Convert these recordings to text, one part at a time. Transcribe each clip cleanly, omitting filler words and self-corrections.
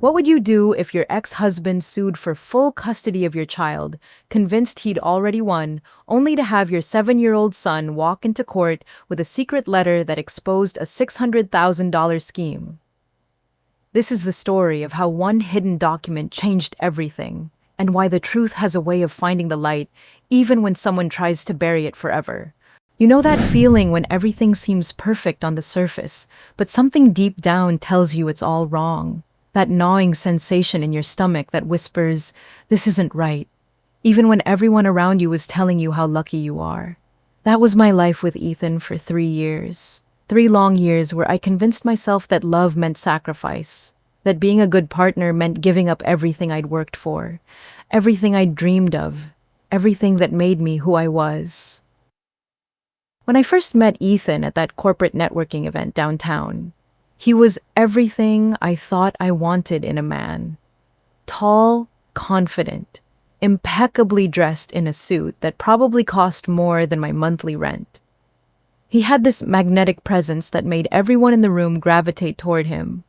What would you do if your ex-husband sued for full custody of your child, convinced he'd already won, only to have your 7-year-old son walk into court with a secret letter that exposed a $600,000 scheme? This is the story of how one hidden document changed everything, and why the truth has a way of finding the light, even when someone tries to bury it forever. You know that feeling when everything seems perfect on the surface, but something deep down tells you it's all wrong? That gnawing sensation in your stomach that whispers, "This isn't right," even when everyone around you is telling you how lucky you are. That was my life with Ethan for 3 years. 3 long years where I convinced myself that love meant sacrifice, that being a good partner meant giving up everything I'd worked for, everything I'd dreamed of, everything that made me who I was. When I first met Ethan at that corporate networking event downtown, he was everything I thought I wanted in a man. Tall, confident, impeccably dressed in a suit that probably cost more than my monthly rent. He had this magnetic presence that made everyone in the room gravitate toward him.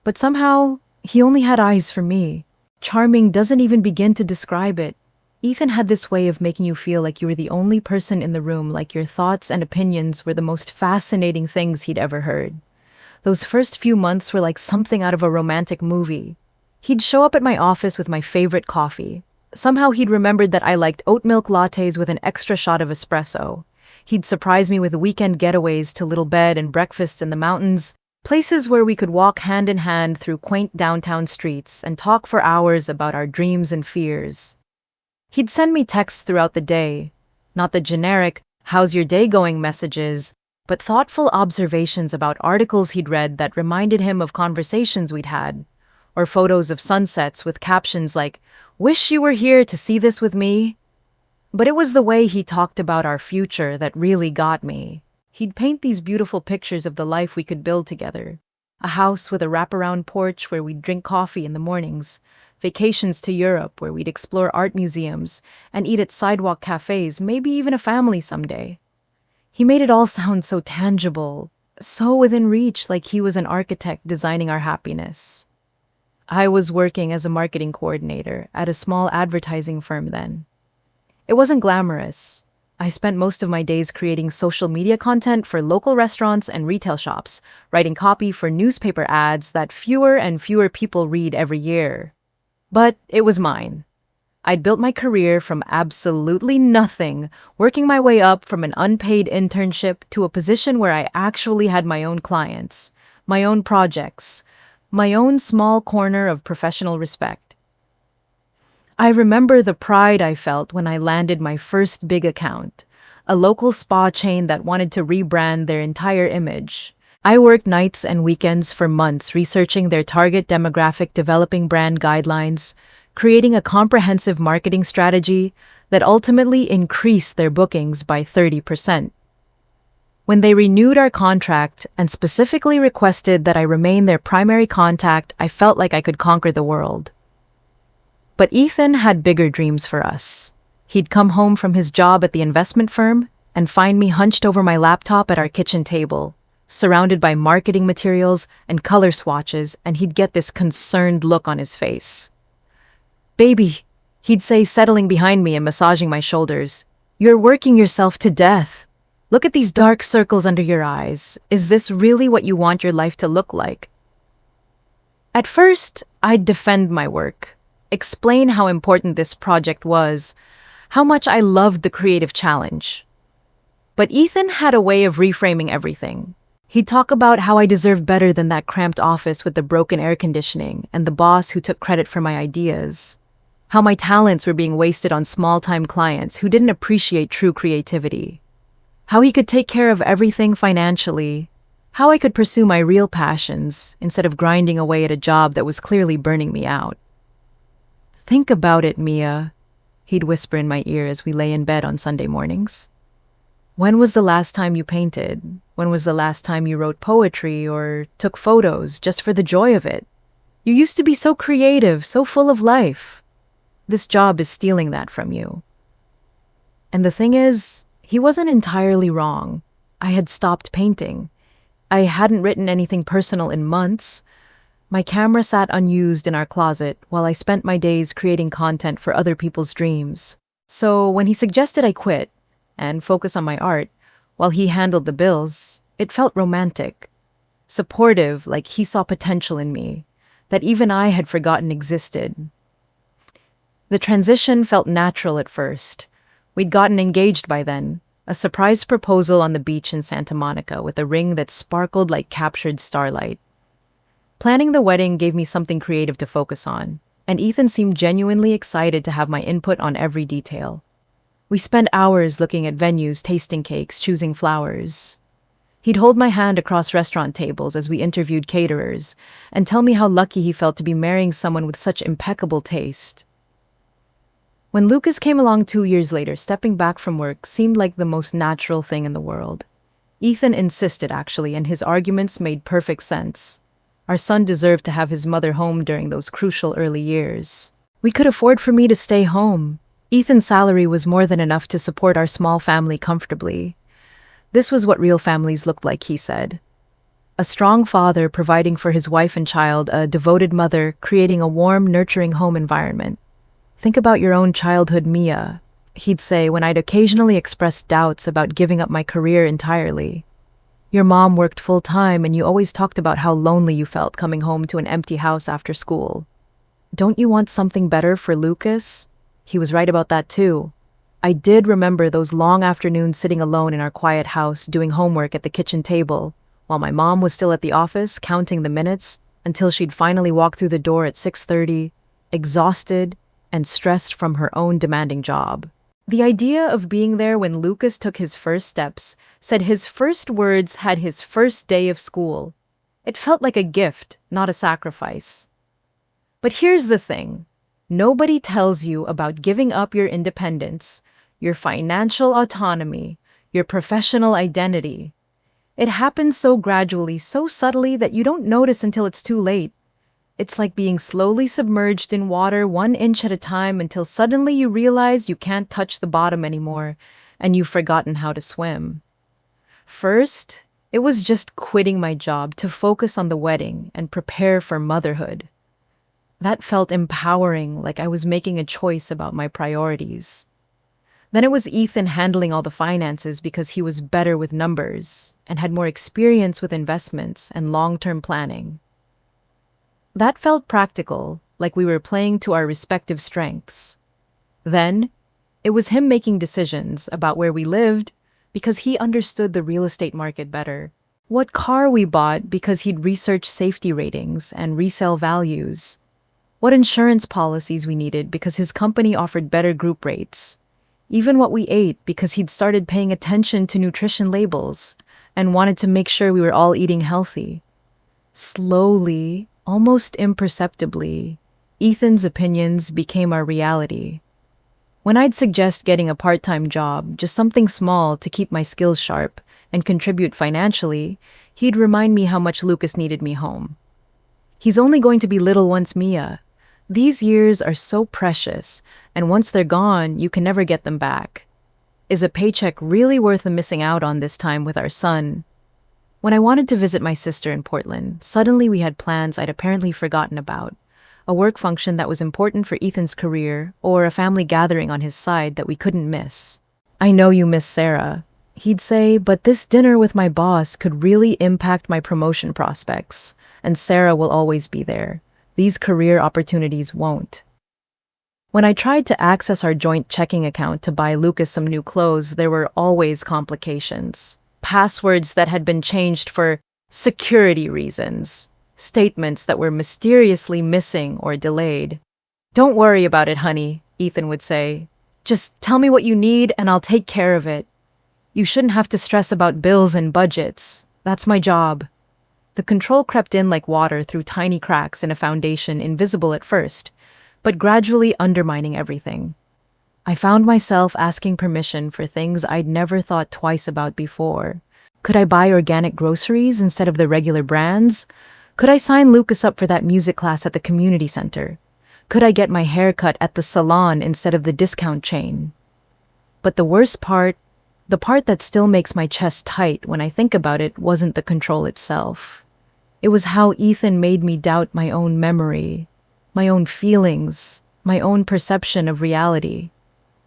But somehow, he only had eyes for me. Charming doesn't even begin to describe it. Ethan had this way of making you feel like you were the only person in the room, like your thoughts and opinions were the most fascinating things he'd ever heard. Those first few months were like something out of a romantic movie. He'd show up at my office with my favorite coffee. Somehow he'd remembered that I liked oat milk lattes with an extra shot of espresso. He'd surprise me with weekend getaways to Little Bed and breakfasts in the mountains, places where we could walk hand in hand through quaint downtown streets and talk for hours about our dreams and fears. He'd send me texts throughout the day, not the generic, "How's your day going?" messages, but thoughtful observations about articles he'd read that reminded him of conversations we'd had, or photos of sunsets with captions like, "Wish you were here to see this with me." But it was the way he talked about our future that really got me. He'd paint these beautiful pictures of the life we could build together. A house with a wraparound porch where we'd drink coffee in the mornings, vacations to Europe where we'd explore art museums and eat at sidewalk cafes, maybe even a family someday. He made it all sound so tangible, so within reach, like he was an architect designing our happiness. I was working as a marketing coordinator at a small advertising firm then. It wasn't glamorous. I spent most of my days creating social media content for local restaurants and retail shops, writing copy for newspaper ads that fewer and fewer people read every year. But it was mine. I'd built my career from absolutely nothing, working my way up from an unpaid internship to a position where I actually had my own clients, my own projects, my own small corner of professional respect. I remember the pride I felt when I landed my first big account, a local spa chain that wanted to rebrand their entire image. I worked nights and weekends for months researching their target demographic, developing brand guidelines, creating a comprehensive marketing strategy that ultimately increased their bookings by 30%. When they renewed our contract and specifically requested that I remain their primary contact, I felt like I could conquer the world. But Ethan had bigger dreams for us. He'd come home from his job at the investment firm and find me hunched over my laptop at our kitchen table, surrounded by marketing materials and color swatches, and he'd get this concerned look on his face. "Baby," he'd say, settling behind me and massaging my shoulders, "you're working yourself to death. Look at these dark circles under your eyes. Is this really what you want your life to look like?" At first, I'd defend my work, explain how important this project was, how much I loved the creative challenge. But Ethan had a way of reframing everything. He'd talk about how I deserved better than that cramped office with the broken air conditioning and the boss who took credit for my ideas. How my talents were being wasted on small-time clients who didn't appreciate true creativity. How he could take care of everything financially. How I could pursue my real passions instead of grinding away at a job that was clearly burning me out. "Think about it, Mia," he'd whisper in my ear as we lay in bed on Sunday mornings. "When was the last time you painted? When was the last time you wrote poetry or took photos just for the joy of it? You used to be so creative, so full of life. This job is stealing that from you." And the thing is, he wasn't entirely wrong. I had stopped painting. I hadn't written anything personal in months. My camera sat unused in our closet while I spent my days creating content for other people's dreams. So when he suggested I quit and focus on my art while he handled the bills, it felt romantic, supportive, like he saw potential in me that even I had forgotten existed. The transition felt natural at first. We'd gotten engaged by then, a surprise proposal on the beach in Santa Monica with a ring that sparkled like captured starlight. Planning the wedding gave me something creative to focus on, and Ethan seemed genuinely excited to have my input on every detail. We spent hours looking at venues, tasting cakes, choosing flowers. He'd hold my hand across restaurant tables as we interviewed caterers and tell me how lucky he felt to be marrying someone with such impeccable taste. When Lucas came along 2 years later, stepping back from work seemed like the most natural thing in the world. Ethan insisted, actually, and his arguments made perfect sense. Our son deserved to have his mother home during those crucial early years. We could afford for me to stay home. Ethan's salary was more than enough to support our small family comfortably. This was what real families looked like, he said. A strong father providing for his wife and child, a devoted mother creating a warm, nurturing home environment. Think about your own childhood, Mia, he'd say when I'd occasionally express doubts about giving up my career entirely. Your mom worked full-time and you always talked about how lonely you felt coming home to an empty house after school. Don't you want something better for Lucas? He was right about that too. I did remember those long afternoons sitting alone in our quiet house doing homework at the kitchen table, while my mom was still at the office counting the minutes until she'd finally walk through the door at 6:30, exhausted and stressed from her own demanding job. The idea of being there when Lucas took his first steps, said his first words, had his first day of school. It felt like a gift, not a sacrifice. But here's the thing. Nobody tells you about giving up your independence, your financial autonomy, your professional identity. It happens so gradually, so subtly that you don't notice until it's too late. It's like being slowly submerged in water 1 inch at a time until suddenly you realize you can't touch the bottom anymore and you've forgotten how to swim. First, it was just quitting my job to focus on the wedding and prepare for motherhood. That felt empowering, like I was making a choice about my priorities. Then it was Ethan handling all the finances because he was better with numbers and had more experience with investments and long-term planning. That felt practical, like we were playing to our respective strengths. Then, it was him making decisions about where we lived because he understood the real estate market better. What car we bought because he'd researched safety ratings and resale values. What insurance policies we needed because his company offered better group rates. Even what we ate because he'd started paying attention to nutrition labels and wanted to make sure we were all eating healthy. Slowly, almost imperceptibly, Ethan's opinions became our reality. When I'd suggest getting a part-time job, just something small to keep my skills sharp and contribute financially, he'd remind me how much Lucas needed me home. He's only going to be little once, Mia. These years are so precious, and once they're gone, you can never get them back. Is a paycheck really worth the missing out on this time with our son? When I wanted to visit my sister in Portland, suddenly we had plans I'd apparently forgotten about. A work function that was important for Ethan's career, or a family gathering on his side that we couldn't miss. I know you miss Sarah, he'd say, but this dinner with my boss could really impact my promotion prospects, and Sarah will always be there. These career opportunities won't. When I tried to access our joint checking account to buy Lucas some new clothes, there were always complications. Passwords that had been changed for security reasons. Statements that were mysteriously missing or delayed. Don't worry about it, honey, Ethan would say. Just tell me what you need and I'll take care of it. You shouldn't have to stress about bills and budgets. That's my job. The control crept in like water through tiny cracks in a foundation invisible at first, but gradually undermining everything. I found myself asking permission for things I'd never thought twice about before. Could I buy organic groceries instead of the regular brands? Could I sign Lucas up for that music class at the community center? Could I get my hair cut at the salon instead of the discount chain? But the worst part, the part that still makes my chest tight when I think about it, wasn't the control itself. It was how Ethan made me doubt my own memory, my own feelings, my own perception of reality.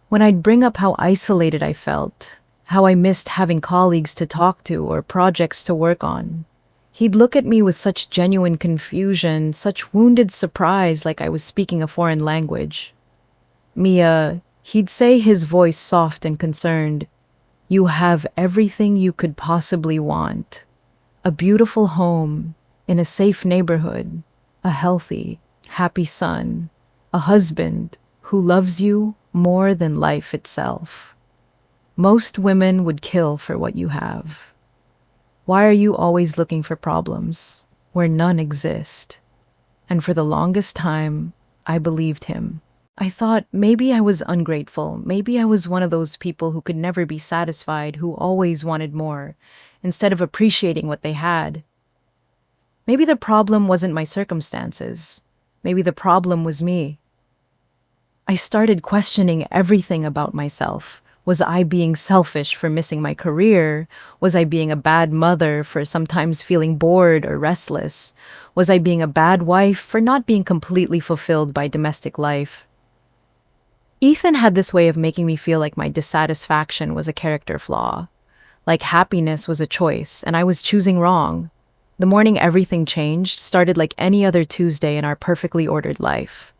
When I'd bring up how isolated I felt, how I missed having colleagues to talk to or projects to work on, he'd look at me with such genuine confusion, such wounded surprise like I was speaking a foreign language. Mia, he'd say, his voice soft and concerned, "You have everything you could possibly want. A beautiful home, in a safe neighborhood, a healthy, happy son, a husband who loves you more than life itself. Most women would kill for what you have. Why are you always looking for problems where none exist?" And for the longest time, I believed him. I thought maybe I was ungrateful. Maybe I was one of those people who could never be satisfied, who always wanted more, instead of appreciating what they had. Maybe the problem wasn't my circumstances. Maybe the problem was me. I started questioning everything about myself. Was I being selfish for missing my career? Was I being a bad mother for sometimes feeling bored or restless? Was I being a bad wife for not being completely fulfilled by domestic life? Ethan had this way of making me feel like my dissatisfaction was a character flaw, like happiness was a choice, and I was choosing wrong. The morning everything changed started like any other Tuesday in our perfectly ordered life.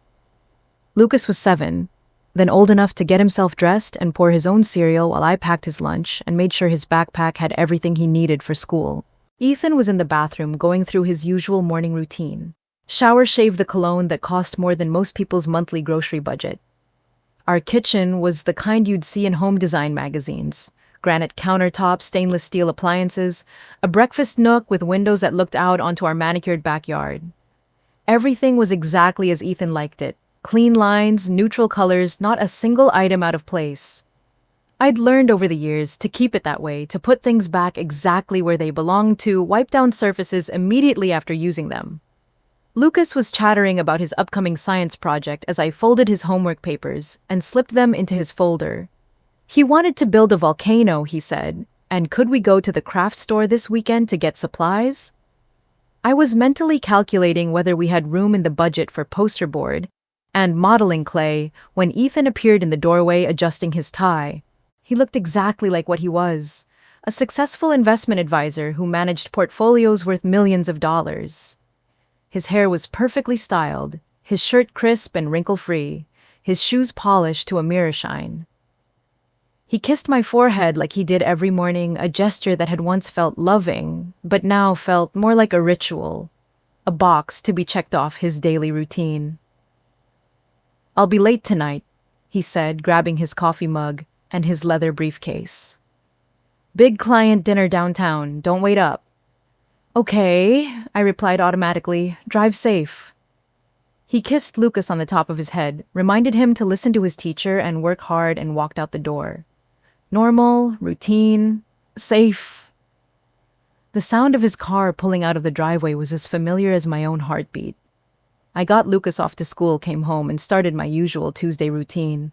Lucas was 7, then old enough to get himself dressed and pour his own cereal while I packed his lunch and made sure his backpack had everything he needed for school. Ethan was in the bathroom going through his usual morning routine. Shower shave the cologne that cost more than most people's monthly grocery budget. Our kitchen was the kind you'd see in home design magazines. Granite countertops, stainless steel appliances, a breakfast nook with windows that looked out onto our manicured backyard. Everything was exactly as Ethan liked it. Clean lines, neutral colors, not a single item out of place. I'd learned over the years to keep it that way, to put things back exactly where they belonged, to wipe down surfaces immediately after using them. Lucas was chattering about his upcoming science project as I folded his homework papers and slipped them into his folder. He wanted to build a volcano, he said, and could we go to the craft store this weekend to get supplies? I was mentally calculating whether we had room in the budget for poster board and modeling clay when Ethan appeared in the doorway adjusting his tie. He looked exactly like what he was, a successful investment advisor who managed portfolios worth millions of dollars. His hair was perfectly styled, his shirt crisp and wrinkle-free, his shoes polished to a mirror shine. He kissed my forehead like he did every morning, a gesture that had once felt loving, but now felt more like a ritual, a box to be checked off his daily routine. "I'll be late tonight," he said, grabbing his coffee mug and his leather briefcase. "Big client dinner downtown, don't wait up." "Okay," I replied automatically. "Drive safe." He kissed Lucas on the top of his head, reminded him to listen to his teacher and work hard, and walked out the door. Normal, routine, safe. The sound of his car pulling out of the driveway was as familiar as my own heartbeat. I got Lucas off to school, came home, and started my usual Tuesday routine.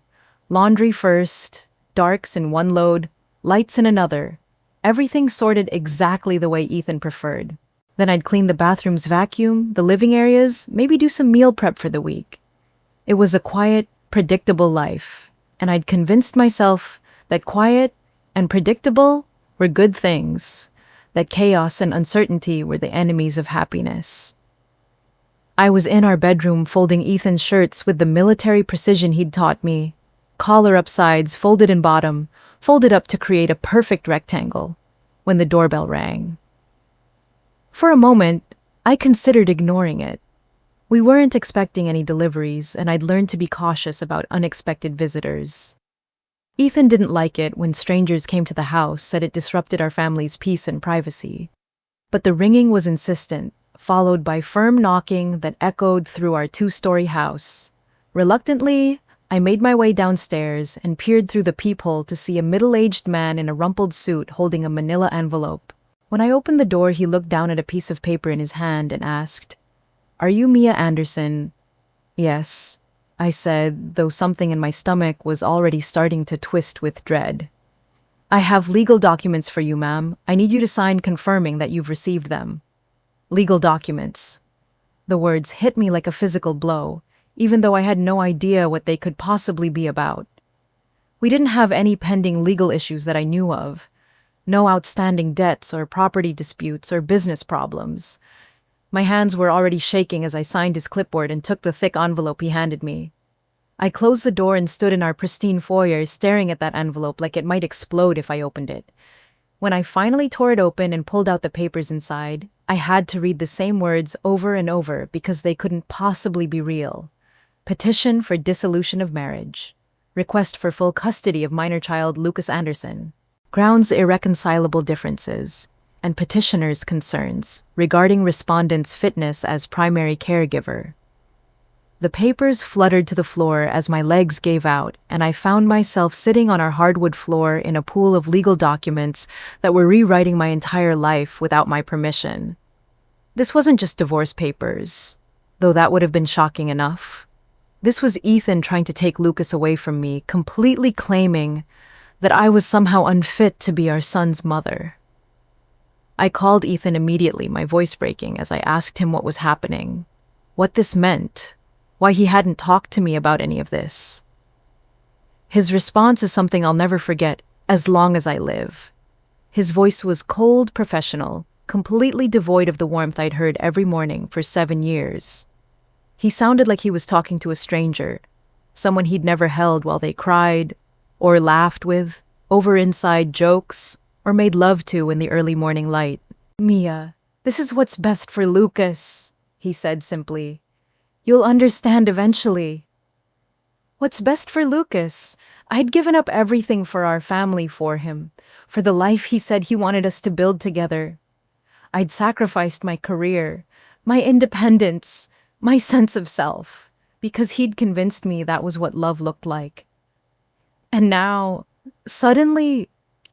Laundry first, darks in one load, lights in another. Everything sorted exactly the way Ethan preferred. Then I'd clean the bathroom's vacuum, the living areas, maybe do some meal prep for the week. It was a quiet, predictable life, and I'd convinced myself that quiet and predictable were good things, that chaos and uncertainty were the enemies of happiness. I was in our bedroom folding Ethan's shirts with the military precision he'd taught me. Collar up sides, folded in bottom, folded up to create a perfect rectangle, when the doorbell rang. For a moment, I considered ignoring it. We weren't expecting any deliveries, and I'd learned to be cautious about unexpected visitors. Ethan didn't like it when strangers came to the house, said it disrupted our family's peace and privacy. But the ringing was insistent, followed by firm knocking that echoed through our 2-story house. Reluctantly, I made my way downstairs and peered through the peephole to see a middle-aged man in a rumpled suit holding a manila envelope. When I opened the door, he looked down at a piece of paper in his hand and asked, "Are you Mia Anderson?" "Yes," I said, though something in my stomach was already starting to twist with dread. "I have legal documents for you, ma'am. I need you to sign confirming that you've received them." Legal documents. The words hit me like a physical blow, even though I had no idea what they could possibly be about. We didn't have any pending legal issues that I knew of. No outstanding debts or property disputes or business problems. My hands were already shaking as I signed his clipboard and took the thick envelope he handed me. I closed the door and stood in our pristine foyer staring at that envelope like it might explode if I opened it. When I finally tore it open and pulled out the papers inside, I had to read the same words over and over because they couldn't possibly be real. Petition for dissolution of marriage. Request for full custody of minor child Lucas Anderson. Grounds irreconcilable differences. And petitioner's concerns regarding respondent's fitness as primary caregiver. The papers fluttered to the floor as my legs gave out, and I found myself sitting on our hardwood floor in a pool of legal documents that were rewriting my entire life without my permission. This wasn't just divorce papers, though that would have been shocking enough. This was Ethan trying to take Lucas away from me, completely claiming that I was somehow unfit to be our son's mother. I called Ethan immediately, my voice breaking, as I asked him what was happening, what this meant, why he hadn't talked to me about any of this. His response is something I'll never forget as long as I live. His voice was cold, professional, completely devoid of the warmth I'd heard every morning for 7 years. He sounded like he was talking to a stranger, someone he'd never held while they cried, or laughed with, over inside jokes, or made love to in the early morning light. "Mia, this is what's best for Lucas," he said simply. "You'll understand eventually." What's best for Lucas? I'd given up everything for our family for him, for the life he said he wanted us to build together. I'd sacrificed my career, my independence, my sense of self, because he'd convinced me that was what love looked like. And now, suddenly,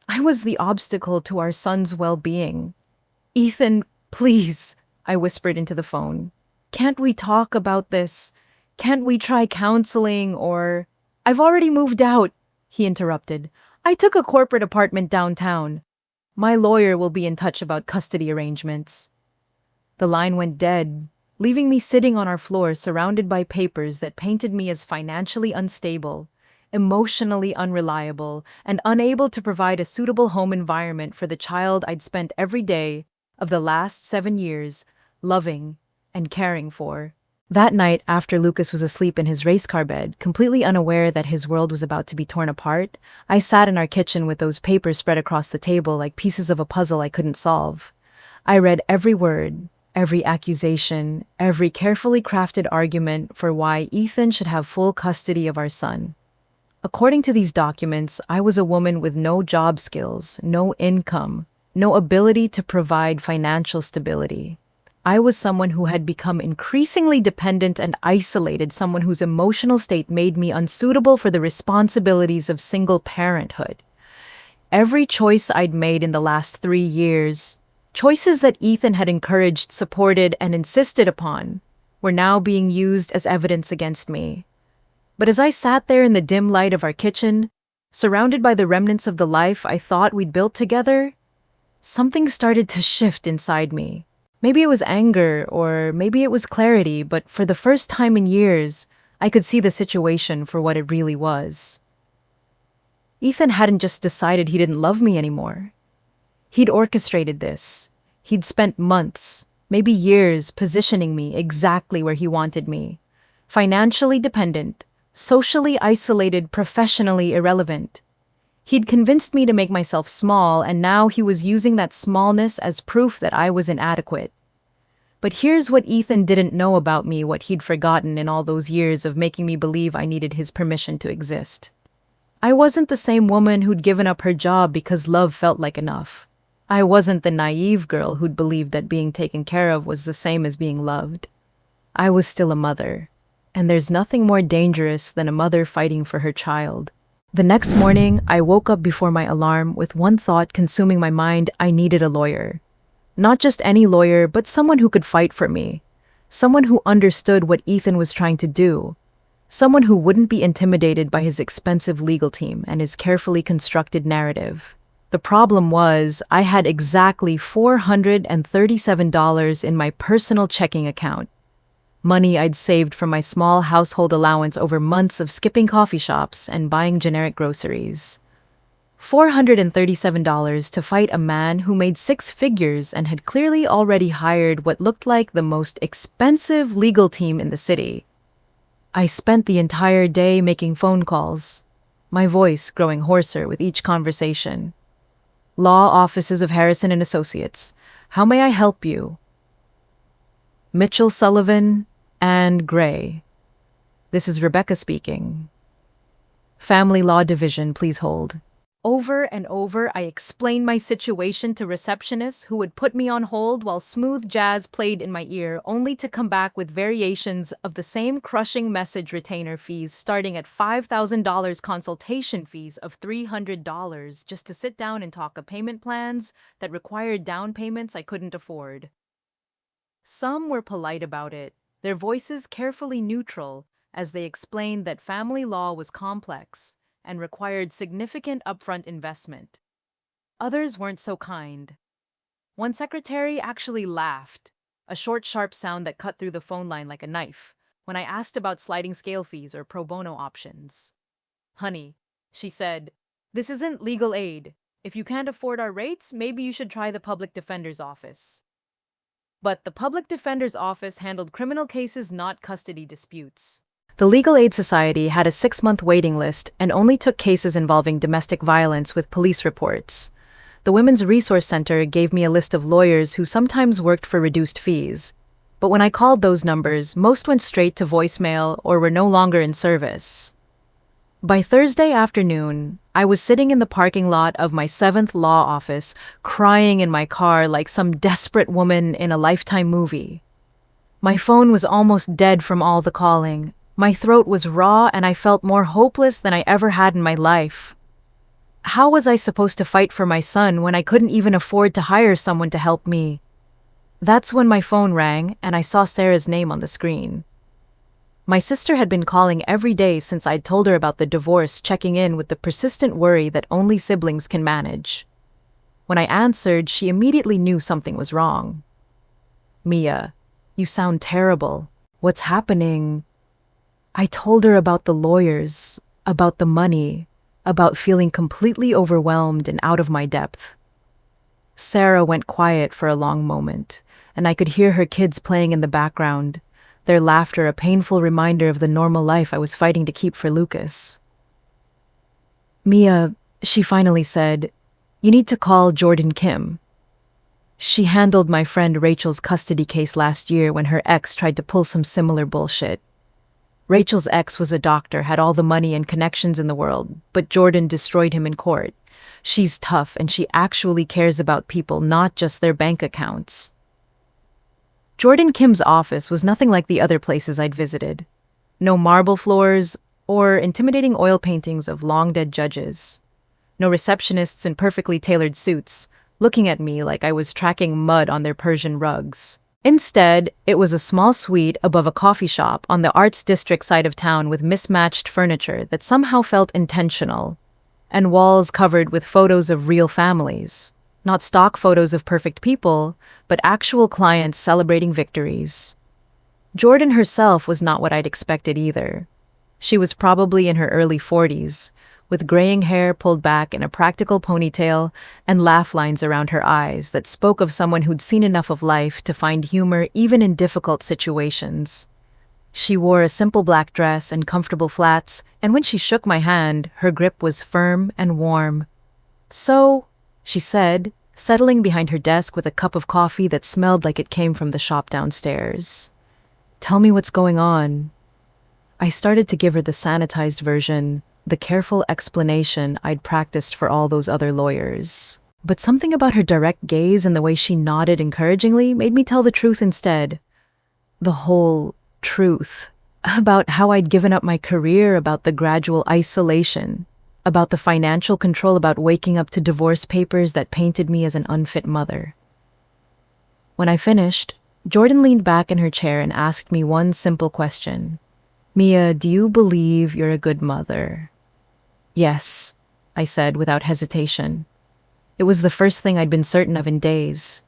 I was the obstacle to our son's well-being. "Ethan, please," I whispered into the phone. "Can't we talk about this? Can't we try counseling or—" "I've already moved out," he interrupted. "I took a corporate apartment downtown. My lawyer will be in touch about custody arrangements." The line went dead, leaving me sitting on our floor surrounded by papers that painted me as financially unstable, emotionally unreliable, and unable to provide a suitable home environment for the child I'd spent every day of the last 7 years loving and caring for. That night, after Lucas was asleep in his race car bed, completely unaware that his world was about to be torn apart, I sat in our kitchen with those papers spread across the table like pieces of a puzzle I couldn't solve. I read every word, every accusation, every carefully crafted argument for why Ethan should have full custody of our son. According to these documents, I was a woman with no job skills, no income, no ability to provide financial stability. I was someone who had become increasingly dependent and isolated, someone whose emotional state made me unsuitable for the responsibilities of single parenthood. Every choice I'd made in the last 3 years, choices that Ethan had encouraged, supported, and insisted upon, were now being used as evidence against me. But as I sat there in the dim light of our kitchen, surrounded by the remnants of the life I thought we'd built together, something started to shift inside me. Maybe it was anger, or maybe it was clarity, but for the first time in years, I could see the situation for what it really was. Ethan hadn't just decided he didn't love me anymore. He'd orchestrated this. He'd spent months, maybe years, positioning me exactly where he wanted me. Financially dependent, socially isolated, professionally irrelevant. He'd convinced me to make myself small, and now he was using that smallness as proof that I was inadequate. But here's what Ethan didn't know about me, what he'd forgotten in all those years of making me believe I needed his permission to exist. I wasn't the same woman who'd given up her job because love felt like enough. I wasn't the naive girl who'd believed that being taken care of was the same as being loved. I was still a mother, and there's nothing more dangerous than a mother fighting for her child. The next morning, I woke up before my alarm with one thought consuming my mind: I needed a lawyer. Not just any lawyer, but someone who could fight for me. Someone who understood what Ethan was trying to do. Someone who wouldn't be intimidated by his expensive legal team and his carefully constructed narrative. The problem was, I had exactly $437 in my personal checking account, money I'd saved from my small household allowance over months of skipping coffee shops and buying generic groceries. $437 to fight a man who made six figures and had clearly already hired what looked like the most expensive legal team in the city. I spent the entire day making phone calls, my voice growing hoarser with each conversation. Law offices of Harrison and Associates. How may I help you? Mitchell Sullivan and Gray. This is Rebecca speaking. Family Law Division, please hold. Over and over, I explained my situation to receptionists who would put me on hold while smooth jazz played in my ear, only to come back with variations of the same crushing message retainer fees starting at $5,000, consultation fees of $300 just to sit down and talk of payment plans that required down payments I couldn't afford. Some were polite about it, their voices carefully neutral, as they explained that family law was complex and required significant upfront investment. Others weren't so kind. One secretary actually laughed, a short, sharp sound that cut through the phone line like a knife, when I asked about sliding scale fees or pro bono options. Honey, she said, this isn't legal aid. If you can't afford our rates, maybe you should try the public defender's office. But the public defender's office handled criminal cases, not custody disputes. The Legal Aid Society had a 6-month waiting list and only took cases involving domestic violence with police reports. The Women's Resource Center gave me a list of lawyers who sometimes worked for reduced fees. But when I called those numbers, most went straight to voicemail or were no longer in service. By Thursday afternoon, I was sitting in the parking lot of my 7th law office, crying in my car like some desperate woman in a Lifetime movie. My phone was almost dead from all the calling. My throat was raw and I felt more hopeless than I ever had in my life. How was I supposed to fight for my son when I couldn't even afford to hire someone to help me? That's when my phone rang and I saw Sarah's name on the screen. My sister had been calling every day since I'd told her about the divorce, checking in with the persistent worry that only siblings can manage. When I answered, she immediately knew something was wrong. Mia, you sound terrible. What's happening? I told her about the lawyers, about the money, about feeling completely overwhelmed and out of my depth. Sarah went quiet for a long moment, and I could hear her kids playing in the background, their laughter a painful reminder of the normal life I was fighting to keep for Lucas. Mia, she finally said, you need to call Jordan Kim. She handled my friend Rachel's custody case last year when her ex tried to pull some similar bullshit. Rachel's ex was a doctor, had all the money and connections in the world, but Jordan destroyed him in court. She's tough and she actually cares about people, not just their bank accounts. Jordan Kim's office was nothing like the other places I'd visited. No marble floors or intimidating oil paintings of long-dead judges. No receptionists in perfectly tailored suits, looking at me like I was tracking mud on their Persian rugs. Instead, it was a small suite above a coffee shop on the Arts District side of town with mismatched furniture that somehow felt intentional, and walls covered with photos of real families. Not stock photos of perfect people, but actual clients celebrating victories. Jordan herself was not what I'd expected either. She was probably in her early 40s, with graying hair pulled back in a practical ponytail and laugh lines around her eyes that spoke of someone who'd seen enough of life to find humor even in difficult situations. She wore a simple black dress and comfortable flats, and when she shook my hand, her grip was firm and warm. "So," she said, settling behind her desk with a cup of coffee that smelled like it came from the shop downstairs. "Tell me what's going on." I started to give her the sanitized version, the careful explanation I'd practiced for all those other lawyers. But something about her direct gaze and the way she nodded encouragingly made me tell the truth instead. The whole truth. About how I'd given up my career, about the gradual isolation, about the financial control, about waking up to divorce papers that painted me as an unfit mother. When I finished, Jordan leaned back in her chair and asked me one simple question. "Mia, do you believe you're a good mother?" "Yes," I said without hesitation. It was the first thing I'd been certain of in days.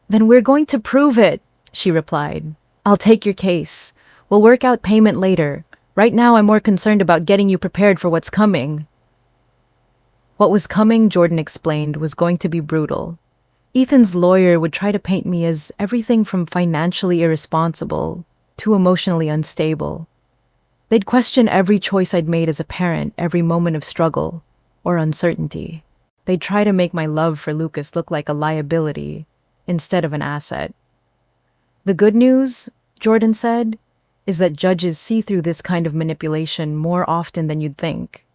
Then we're going to prove it, she replied. I'll take your case. We'll work out payment later. Right now, I'm more concerned about getting you prepared for what's coming. What was coming, Jordan explained, was going to be brutal. Ethan's lawyer would try to paint me as everything from financially irresponsible to emotionally unstable. They'd question every choice I'd made as a parent, every moment of struggle or uncertainty. They'd try to make my love for Lucas look like a liability instead of an asset. The good news, Jordan said, is that judges see through this kind of manipulation more often than you'd think.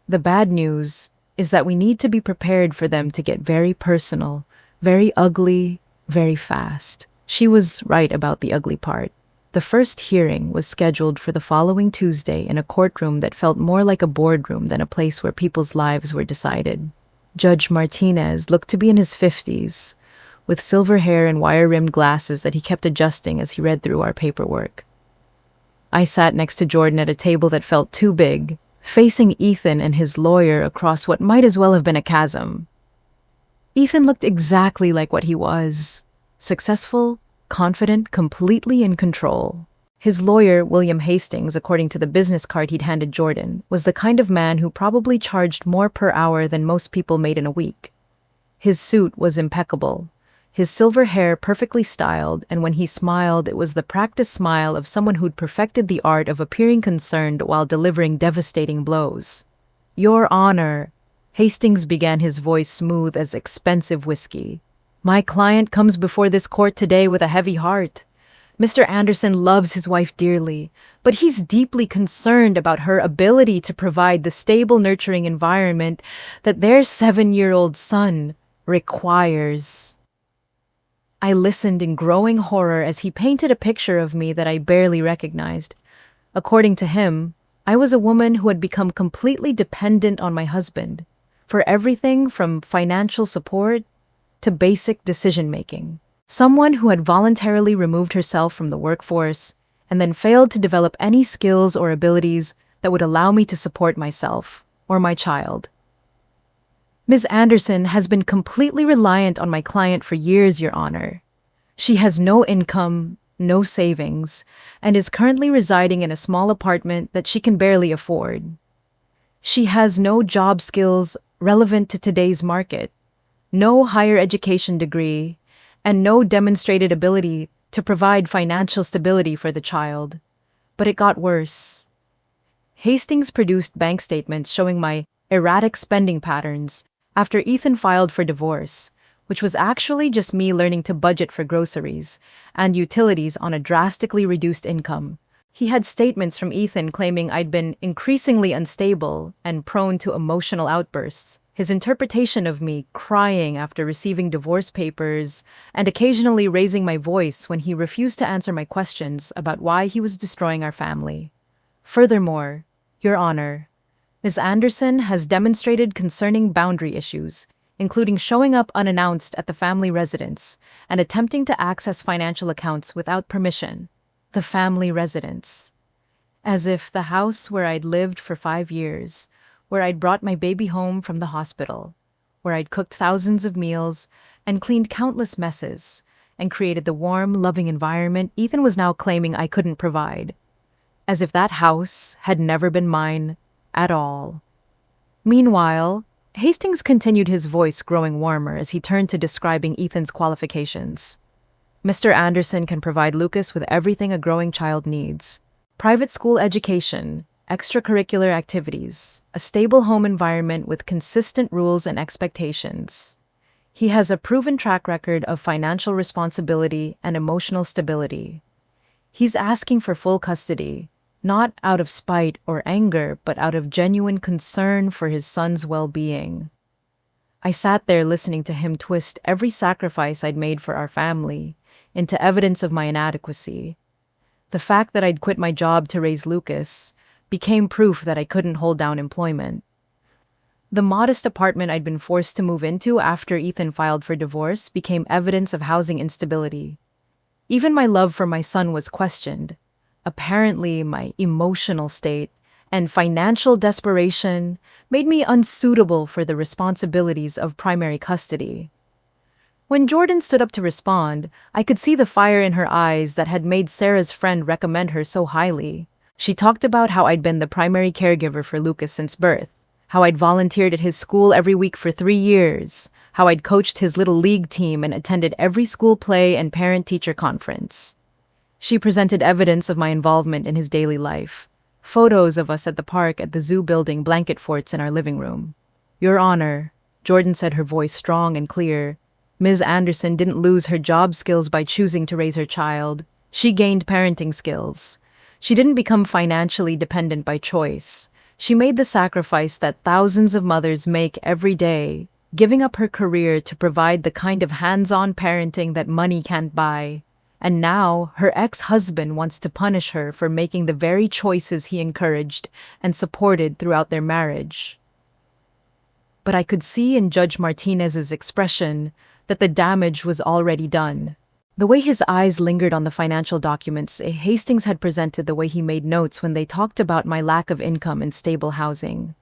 The bad news is that we need to be prepared for them to get very personal, very ugly, very fast. She was right about the ugly part. The first hearing was scheduled for the following Tuesday in a courtroom that felt more like a boardroom than a place where people's lives were decided. Judge Martinez looked to be in his 50s, with silver hair and wire-rimmed glasses that he kept adjusting as he read through our paperwork. I sat next to Jordan at a table that felt too big, facing Ethan and his lawyer across what might as well have been a chasm. Ethan looked exactly like what he was: successful, confident, completely in control. His lawyer, William Hastings, according to the business card he'd handed Jordan, was the kind of man who probably charged more per hour than most people made in a week. His suit was impeccable, his silver hair perfectly styled, and when he smiled, it was the practiced smile of someone who'd perfected the art of appearing concerned while delivering devastating blows. "Your Honor," Hastings began, his voice smooth as expensive whiskey. "My client comes before this court today with a heavy heart. Mr. Anderson loves his wife dearly, but he's deeply concerned about her ability to provide the stable, nurturing environment that their 7-year-old son requires." I listened in growing horror as he painted a picture of me that I barely recognized. According to him, I was a woman who had become completely dependent on my husband for everything from financial support to basic decision-making. Someone who had voluntarily removed herself from the workforce and then failed to develop any skills or abilities that would allow me to support myself or my child. "Ms. Anderson has been completely reliant on my client for years, Your Honor. She has no income, no savings, and is currently residing in a small apartment that she can barely afford. She has no job skills relevant to today's market, no higher education degree, and no demonstrated ability to provide financial stability for the child." But it got worse. Hastings produced bank statements showing my erratic spending patterns after Ethan filed for divorce, which was actually just me learning to budget for groceries and utilities on a drastically reduced income. He had statements from Ethan claiming I'd been increasingly unstable and prone to emotional outbursts. His interpretation of me crying after receiving divorce papers and occasionally raising my voice when he refused to answer my questions about why he was destroying our family. Furthermore, Your Honor, Ms. Anderson has demonstrated concerning boundary issues, including showing up unannounced at the family residence and attempting to access financial accounts without permission. The family residence. As if the house where I'd lived for 5 years, where I'd brought my baby home from the hospital, where I'd cooked thousands of meals and cleaned countless messes and created the warm, loving environment Ethan was now claiming I couldn't provide. As if that house had never been mine at all. Meanwhile, Hastings continued, his voice growing warmer as he turned to describing Ethan's qualifications. "Mr. Anderson can provide Lucas with everything a growing child needs: private school education, extracurricular activities, a stable home environment with consistent rules and expectations. He has a proven track record of financial responsibility and emotional stability. He's asking for full custody, not out of spite or anger, but out of genuine concern for his son's well-being." I sat there listening to him twist every sacrifice I'd made for our family into evidence of my inadequacy. The fact that I'd quit my job to raise Lucas became proof that I couldn't hold down employment. The modest apartment I'd been forced to move into after Ethan filed for divorce became evidence of housing instability. Even my love for my son was questioned. Apparently, my emotional state and financial desperation made me unsuitable for the responsibilities of primary custody. When Jordan stood up to respond, I could see the fire in her eyes that had made Sarah's friend recommend her so highly. She talked about how I'd been the primary caregiver for Lucas since birth, how I'd volunteered at his school every week for 3 years, how I'd coached his little league team and attended every school play and parent-teacher conference. She presented evidence of my involvement in his daily life, photos of us at the park, at the zoo, building blanket forts in our living room. "Your Honor," Jordan said, her voice strong and clear, "Ms. Anderson didn't lose her job skills by choosing to raise her child. She gained parenting skills. She didn't become financially dependent by choice. She made the sacrifice that thousands of mothers make every day, giving up her career to provide the kind of hands-on parenting that money can't buy. And now, her ex-husband wants to punish her for making the very choices he encouraged and supported throughout their marriage." But I could see in Judge Martinez's expression that the damage was already done. The way his eyes lingered on the financial documents Hastings had presented, the way he made notes when they talked about my lack of income and stable housing.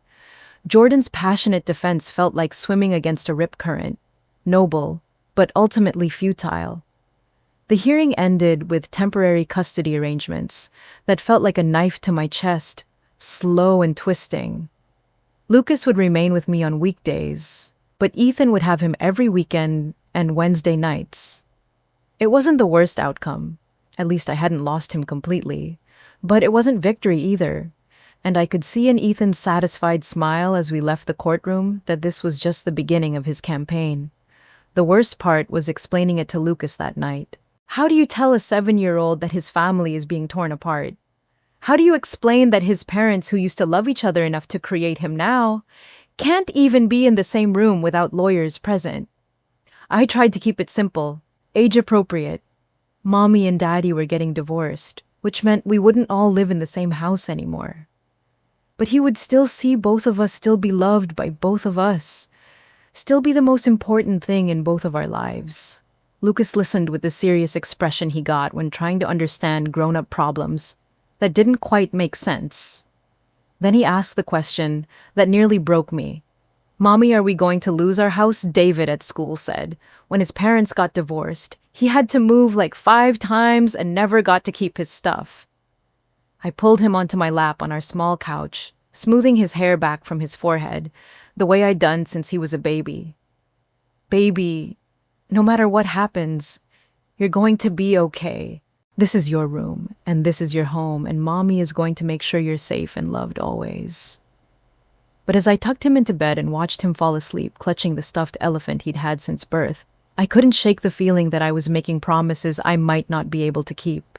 Jordan's passionate defense felt like swimming against a rip current, noble, but ultimately futile. The hearing ended with temporary custody arrangements that felt like a knife to my chest, slow and twisting. Lucas would remain with me on weekdays, but Ethan would have him every weekend and Wednesday nights. It wasn't the worst outcome. At least I hadn't lost him completely. But it wasn't victory either. And I could see in Ethan's satisfied smile as we left the courtroom that this was just the beginning of his campaign. The worst part was explaining it to Lucas that night. How do you tell a 7-year-old that his family is being torn apart? How do you explain that his parents, who used to love each other enough to create him now, can't even be in the same room without lawyers present? I tried to keep it simple, age-appropriate. Mommy and Daddy were getting divorced, which meant we wouldn't all live in the same house anymore. But he would still see both of us, still be loved by both of us, still be the most important thing in both of our lives. Lucas listened with the serious expression he got when trying to understand grown-up problems that didn't quite make sense. Then he asked the question that nearly broke me. "Mommy, are we going to lose our house?" David at school said. When his parents got divorced, he had to move like 5 times and never got to keep his stuff. I pulled him onto my lap on our small couch, smoothing his hair back from his forehead, the way I'd done since he was a baby. "Baby, no matter what happens, you're going to be okay. This is your room, and this is your home, and Mommy is going to make sure you're safe and loved always." But as I tucked him into bed and watched him fall asleep, clutching the stuffed elephant he'd had since birth, I couldn't shake the feeling that I was making promises I might not be able to keep.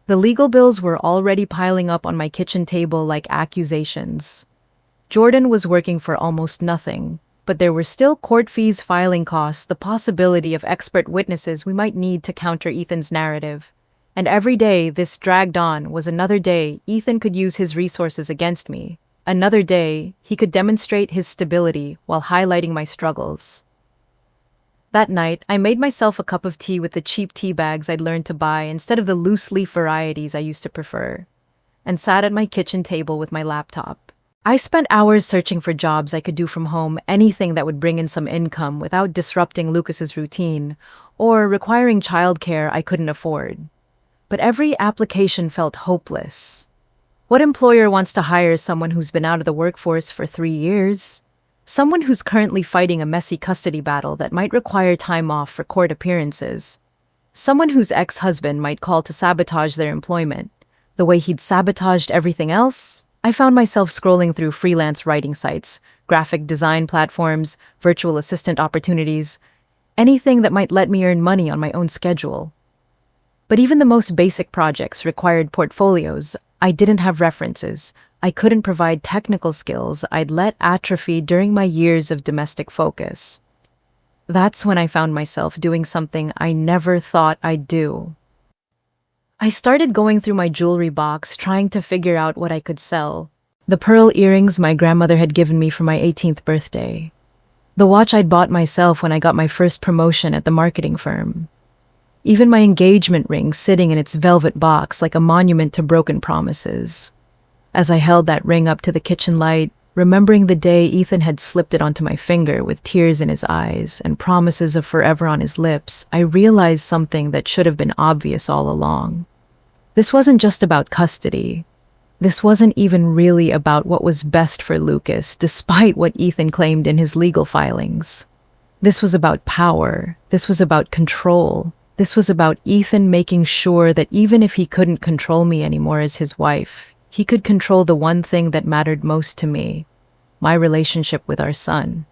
The legal bills were already piling up on my kitchen table like accusations. Jordan was working for almost nothing, but there were still court fees, filing costs, the possibility of expert witnesses we might need to counter Ethan's narrative. And every day this dragged on was another day Ethan could use his resources against me. Another day he could demonstrate his stability while highlighting my struggles. That night, I made myself a cup of tea with the cheap tea bags I'd learned to buy instead of the loose-leaf varieties I used to prefer, and sat at my kitchen table with my laptop. I spent hours searching for jobs I could do from home, anything that would bring in some income without disrupting Lucas's routine, or requiring childcare I couldn't afford. But every application felt hopeless. What employer wants to hire someone who's been out of the workforce for 3 years? Someone who's currently fighting a messy custody battle that might require time off for court appearances? Someone whose ex-husband might call to sabotage their employment, the way he'd sabotaged everything else? I found myself scrolling through freelance writing sites, graphic design platforms, virtual assistant opportunities, anything that might let me earn money on my own schedule. But even the most basic projects required portfolios. I didn't have references. I couldn't provide technical skills I'd let atrophy during my years of domestic focus. That's when I found myself doing something I never thought I'd do. I started going through my jewelry box, trying to figure out what I could sell. The pearl earrings my grandmother had given me for my 18th birthday. The watch I'd bought myself when I got my first promotion at the marketing firm. Even my engagement ring sitting in its velvet box like a monument to broken promises. as I held that ring up to the kitchen light, remembering the day Ethan had slipped it onto my finger with tears in his eyes and promises of forever on his lips. I realized something that should have been obvious all along. This wasn't just about custody. This wasn't even really about what was best for Lucas, despite what Ethan claimed in his legal filings. This was about power. This was about control. This was about Ethan making sure that even if he couldn't control me anymore as his wife, he could control the one thing that mattered most to me, my relationship with our son.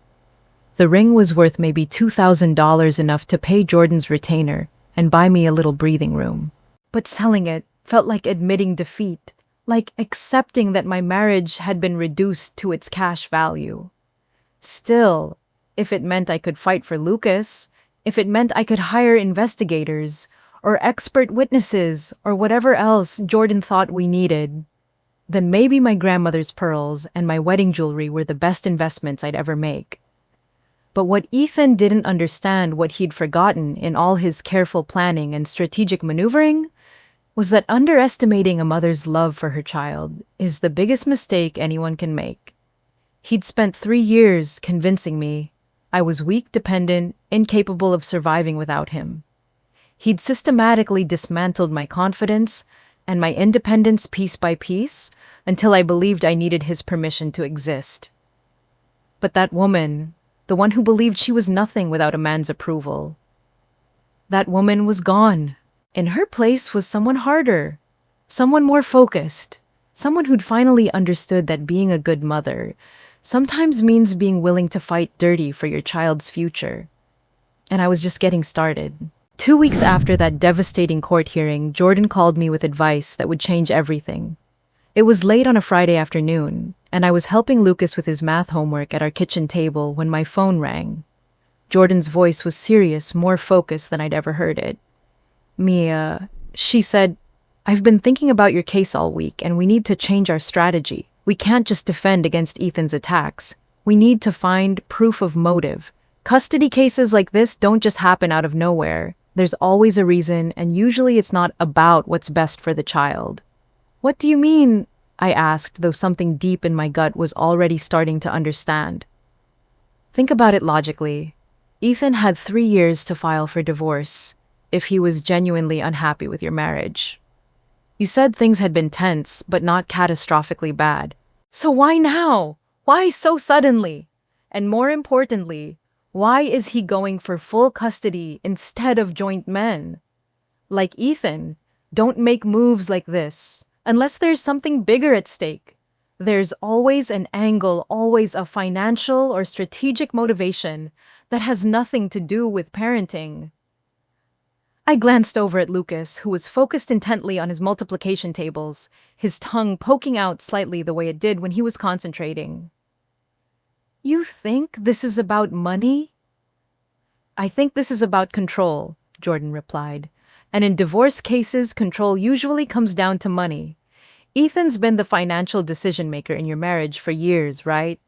The ring was worth maybe $2,000, enough to pay Jordan's retainer and buy me a little breathing room. But selling it felt like admitting defeat, like accepting that my marriage had been reduced to its cash value. Still, if it meant I could fight for Lucas, if it meant I could hire investigators or expert witnesses or whatever else Jordan thought we needed, then maybe my grandmother's pearls and my wedding jewelry were the best investments I'd ever make. But what Ethan didn't understand, what he'd forgotten in all his careful planning and strategic maneuvering, was that underestimating a mother's love for her child is the biggest mistake anyone can make. He'd spent 3 years convincing me I was weak, dependent, incapable of surviving without him. He'd systematically dismantled my confidence and my independence piece by piece until I believed I needed his permission to exist. But that woman, the one who believed she was nothing without a man's approval, that woman was gone. In her place was someone harder, someone more focused, someone who'd finally understood that being a good mother sometimes means being willing to fight dirty for your child's future. And I was just getting started. 2 weeks after that devastating court hearing, Jordan called me with advice that would change everything. It was late on a Friday afternoon, and I was helping Lucas with his math homework at our kitchen table when my phone rang. Jordan's voice was serious, more focused than I'd ever heard it. "Mia," she said, "I've been thinking about your case all week, and we need to change our strategy. We can't just defend against Ethan's attacks. We need to find proof of motive. Custody cases like this don't just happen out of nowhere. There's always a reason, and usually it's not about what's best for the child." "What do you mean?" I asked, though something deep in my gut was already starting to understand. "Think about it logically. Ethan had 3 years to file for divorce if he was genuinely unhappy with your marriage. You said things had been tense, but not catastrophically bad. So why now? Why so suddenly? And more importantly, why is he going for full custody instead of joint men? Like Ethan, don't make moves like this unless there's something bigger at stake. There's always an angle, always a financial or strategic motivation that has nothing to do with parenting." I glanced over at Lucas, who was focused intently on his multiplication tables, his tongue poking out slightly the way it did when he was concentrating. "You think this is about money?" "I think this is about control," Jordan replied. "And in divorce cases, control usually comes down to money. Ethan's been the financial decision maker in your marriage for years, right?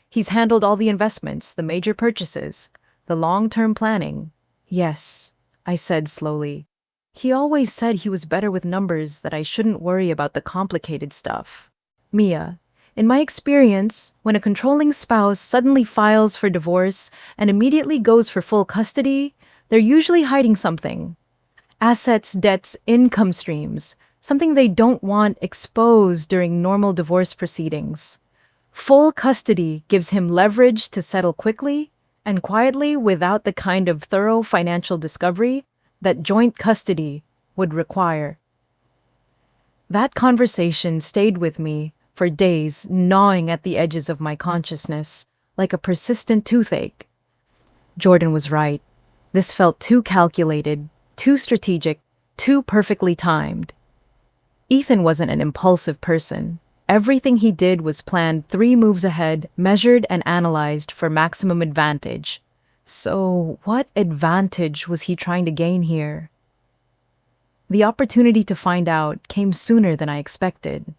He's handled all the investments, the major purchases, the long-term planning." "Yes," I said slowly. "He always said he was better with numbers, that I shouldn't worry about the complicated stuff. Mia, in my experience, when a controlling spouse suddenly files for divorce and immediately goes for full custody, they're usually hiding something. Assets, debts, income streams, something they don't want exposed during normal divorce proceedings. Full custody gives him leverage to settle quickly and quietly without the kind of thorough financial discovery that joint custody would require." That conversation stayed with me for days, gnawing at the edges of my consciousness like a persistent toothache. Jordan was right. This felt too calculated, too strategic, too perfectly timed. Ethan wasn't an impulsive person. Everything he did was planned 3 moves ahead, measured and analyzed for maximum advantage. So, what advantage was he trying to gain here? The opportunity to find out came sooner than I expected.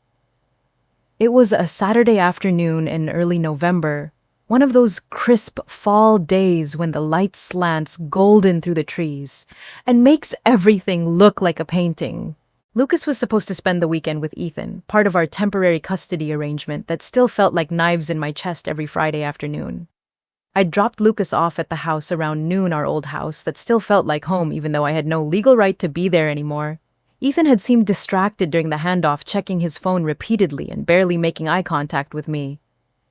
It was a Saturday afternoon in early November, one of those crisp fall days when the light slants golden through the trees and makes everything look like a painting. Lucas was supposed to spend the weekend with Ethan, part of our temporary custody arrangement that still felt like knives in my chest every Friday afternoon. I'd dropped Lucas off at the house around noon, our old house, that still felt like home even though I had no legal right to be there anymore. Ethan had seemed distracted during the handoff, checking his phone repeatedly and barely making eye contact with me.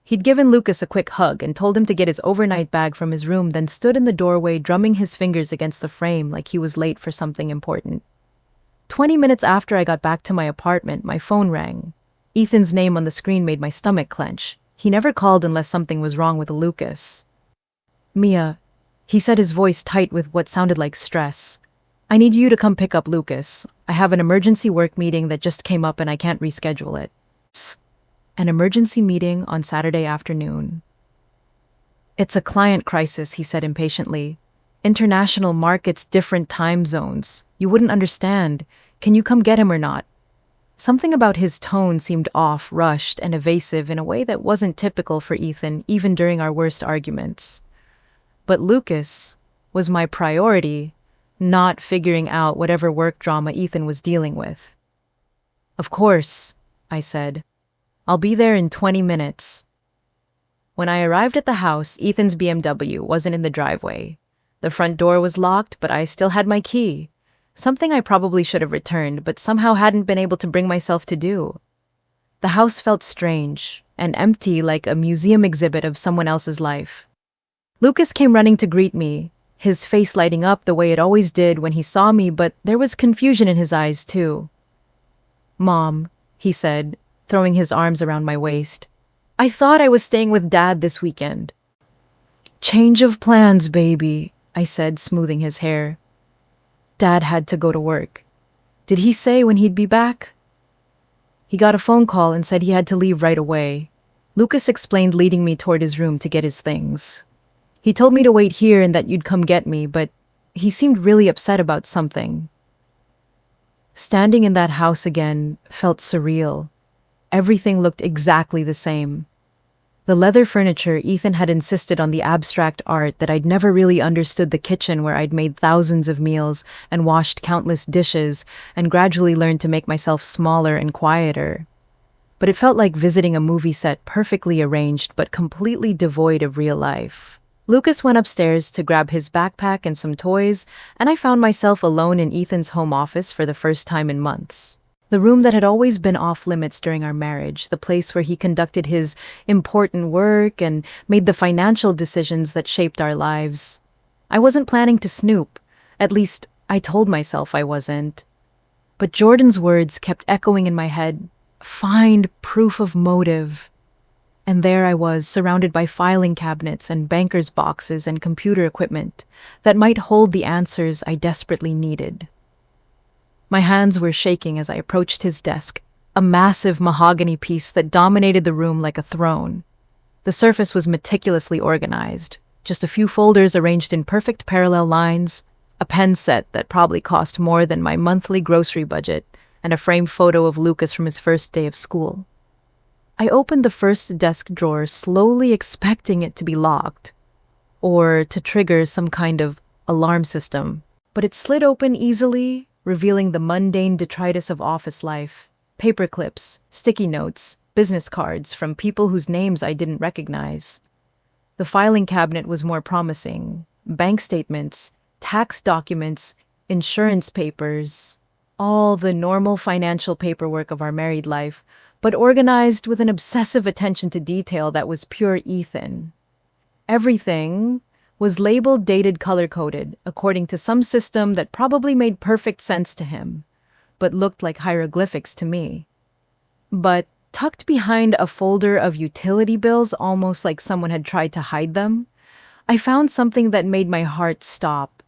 He'd given Lucas a quick hug and told him to get his overnight bag from his room, then stood in the doorway drumming his fingers against the frame like he was late for something important. 20 minutes after I got back to my apartment, my phone rang. Ethan's name on the screen made my stomach clench. He never called unless something was wrong with Lucas. "Mia," he said, his voice tight with what sounded like stress. "I need you to come pick up Lucas. I have an emergency work meeting that just came up and I can't reschedule it." An emergency meeting on Saturday afternoon. "It's a client crisis," he said impatiently. "International markets, different time zones. You wouldn't understand. Can you come get him or not?" Something about his tone seemed off, rushed, and evasive in a way that wasn't typical for Ethan, even during our worst arguments. But Lucas was my priority, not figuring out whatever work drama Ethan was dealing with. "Of course," I said. "I'll be there in 20 minutes. When I arrived at the house, Ethan's BMW wasn't in the driveway. The front door was locked, but I still had my key. Something I probably should have returned, but somehow hadn't been able to bring myself to do. The house felt strange and empty, like a museum exhibit of someone else's life. Lucas came running to greet me, his face lighting up the way it always did when he saw me, but there was confusion in his eyes too. "Mom," he said, throwing his arms around my waist. "I thought I was staying with Dad this weekend." "Change of plans, baby," I said, smoothing his hair. "Dad had to go to work. Did he say when he'd be back?" "He got a phone call and said he had to leave right away." Lucas explained, leading me toward his room to get his things. "He told me to wait here and that you'd come get me, but he seemed really upset about something." Standing in that house again felt surreal. Everything looked exactly the same. The leather furniture, Ethan had insisted on the abstract art that I'd never really understood, the kitchen where I'd made thousands of meals and washed countless dishes and gradually learned to make myself smaller and quieter. But it felt like visiting a movie set, perfectly arranged but completely devoid of real life. Lucas went upstairs to grab his backpack and some toys, and I found myself alone in Ethan's home office for the first time in months. The room that had always been off limits during our marriage, the place where he conducted his important work and made the financial decisions that shaped our lives. I wasn't planning to snoop. At least, I told myself I wasn't. But Jordan's words kept echoing in my head. "Find proof of motive." And there I was, surrounded by filing cabinets and banker's boxes and computer equipment that might hold the answers I desperately needed. My hands were shaking as I approached his desk, a massive mahogany piece that dominated the room like a throne. The surface was meticulously organized, just a few folders arranged in perfect parallel lines, a pen set that probably cost more than my monthly grocery budget, and a framed photo of Lucas from his first day of school. I opened the first desk drawer, slowly expecting it to be locked, or to trigger some kind of alarm system, but it slid open easily, revealing the mundane detritus of office life: paper clips, sticky notes, business cards from people whose names I didn't recognize. The filing cabinet was more promising: bank statements, tax documents, insurance papers, all the normal financial paperwork of our married life, but organized with an obsessive attention to detail that was pure Ethan. Everything was labeled, dated, color-coded, according to some system that probably made perfect sense to him, but looked like hieroglyphics to me. But tucked behind a folder of utility bills, almost like someone had tried to hide them, I found something that made my heart stop.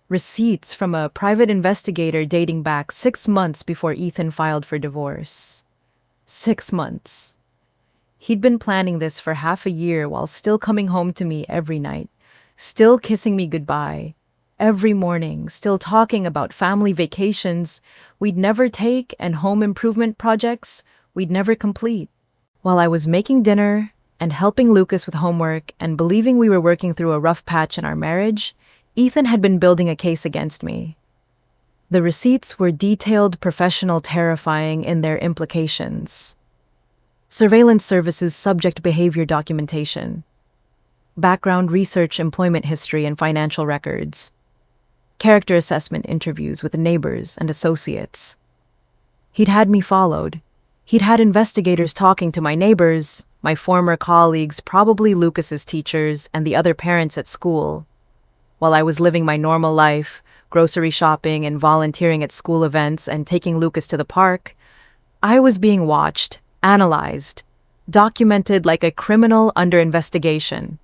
Receipts from a private investigator dating back 6 months before Ethan filed for divorce. 6 months. He'd been planning this for half a year while still coming home to me every night, still kissing me goodbye every morning, still talking about family vacations we'd never take and home improvement projects we'd never complete. While I was making dinner and helping Lucas with homework and believing we were working through a rough patch in our marriage, Ethan had been building a case against me. The receipts were detailed, professional, terrifying in their implications. Surveillance services subject behavior documentation. Background research, employment history, and financial records. Character assessment interviews with neighbors and associates. He'd had me followed. He'd had investigators talking to my neighbors, my former colleagues, probably Lucas's teachers, and the other parents at school. While I was living my normal life, grocery shopping and volunteering at school events and taking Lucas to the park, I was being watched, analyzed, documented like a criminal under investigation.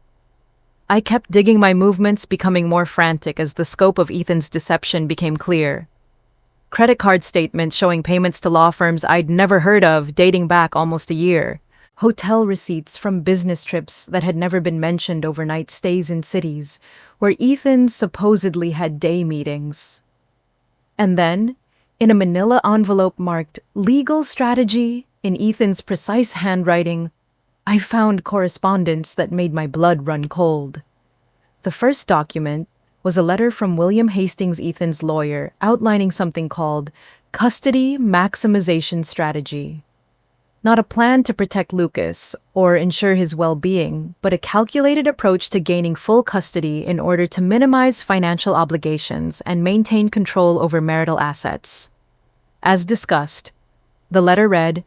I kept digging my movements, becoming more frantic as the scope of Ethan's deception became clear. Credit card statements showing payments to law firms I'd never heard of, dating back almost a year. Hotel receipts from business trips that had never been mentioned, overnight stays in cities where Ethan supposedly had day meetings. And then, in a manila envelope marked legal strategy in Ethan's precise handwriting, I found correspondence that made my blood run cold. The first document was a letter from William Hastings, Ethan's lawyer, outlining something called custody maximization strategy. Not a plan to protect Lucas or ensure his well-being, but a calculated approach to gaining full custody in order to minimize financial obligations and maintain control over marital assets. As discussed, the letter read,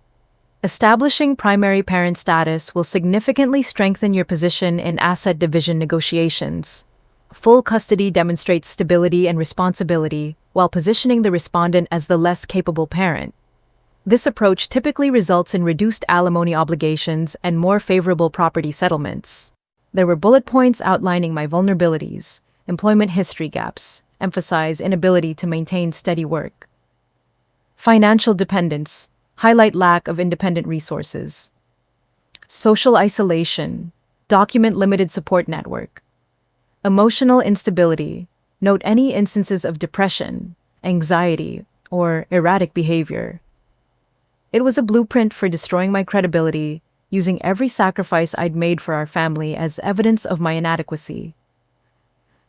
"Establishing primary parent status will significantly strengthen your position in asset division negotiations. Full custody demonstrates stability and responsibility while positioning the respondent as the less capable parent. This approach typically results in reduced alimony obligations and more favorable property settlements." There were bullet points outlining my vulnerabilities, employment history gaps, emphasize inability to maintain steady work. Financial dependence, highlight lack of independent resources. Social isolation, document limited support network. Emotional instability, note any instances of depression, anxiety, or erratic behavior. It was a blueprint for destroying my credibility, using every sacrifice I'd made for our family as evidence of my inadequacy.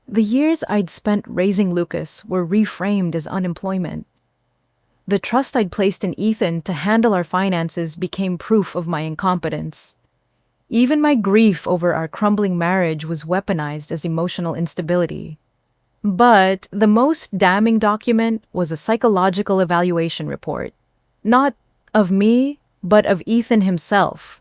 The years I'd spent raising Lucas were reframed as unemployment. The trust I'd placed in Ethan to handle our finances became proof of my incompetence. Even my grief over our crumbling marriage was weaponized as emotional instability. But the most damning document was a psychological evaluation report. Not of me, but of Ethan himself.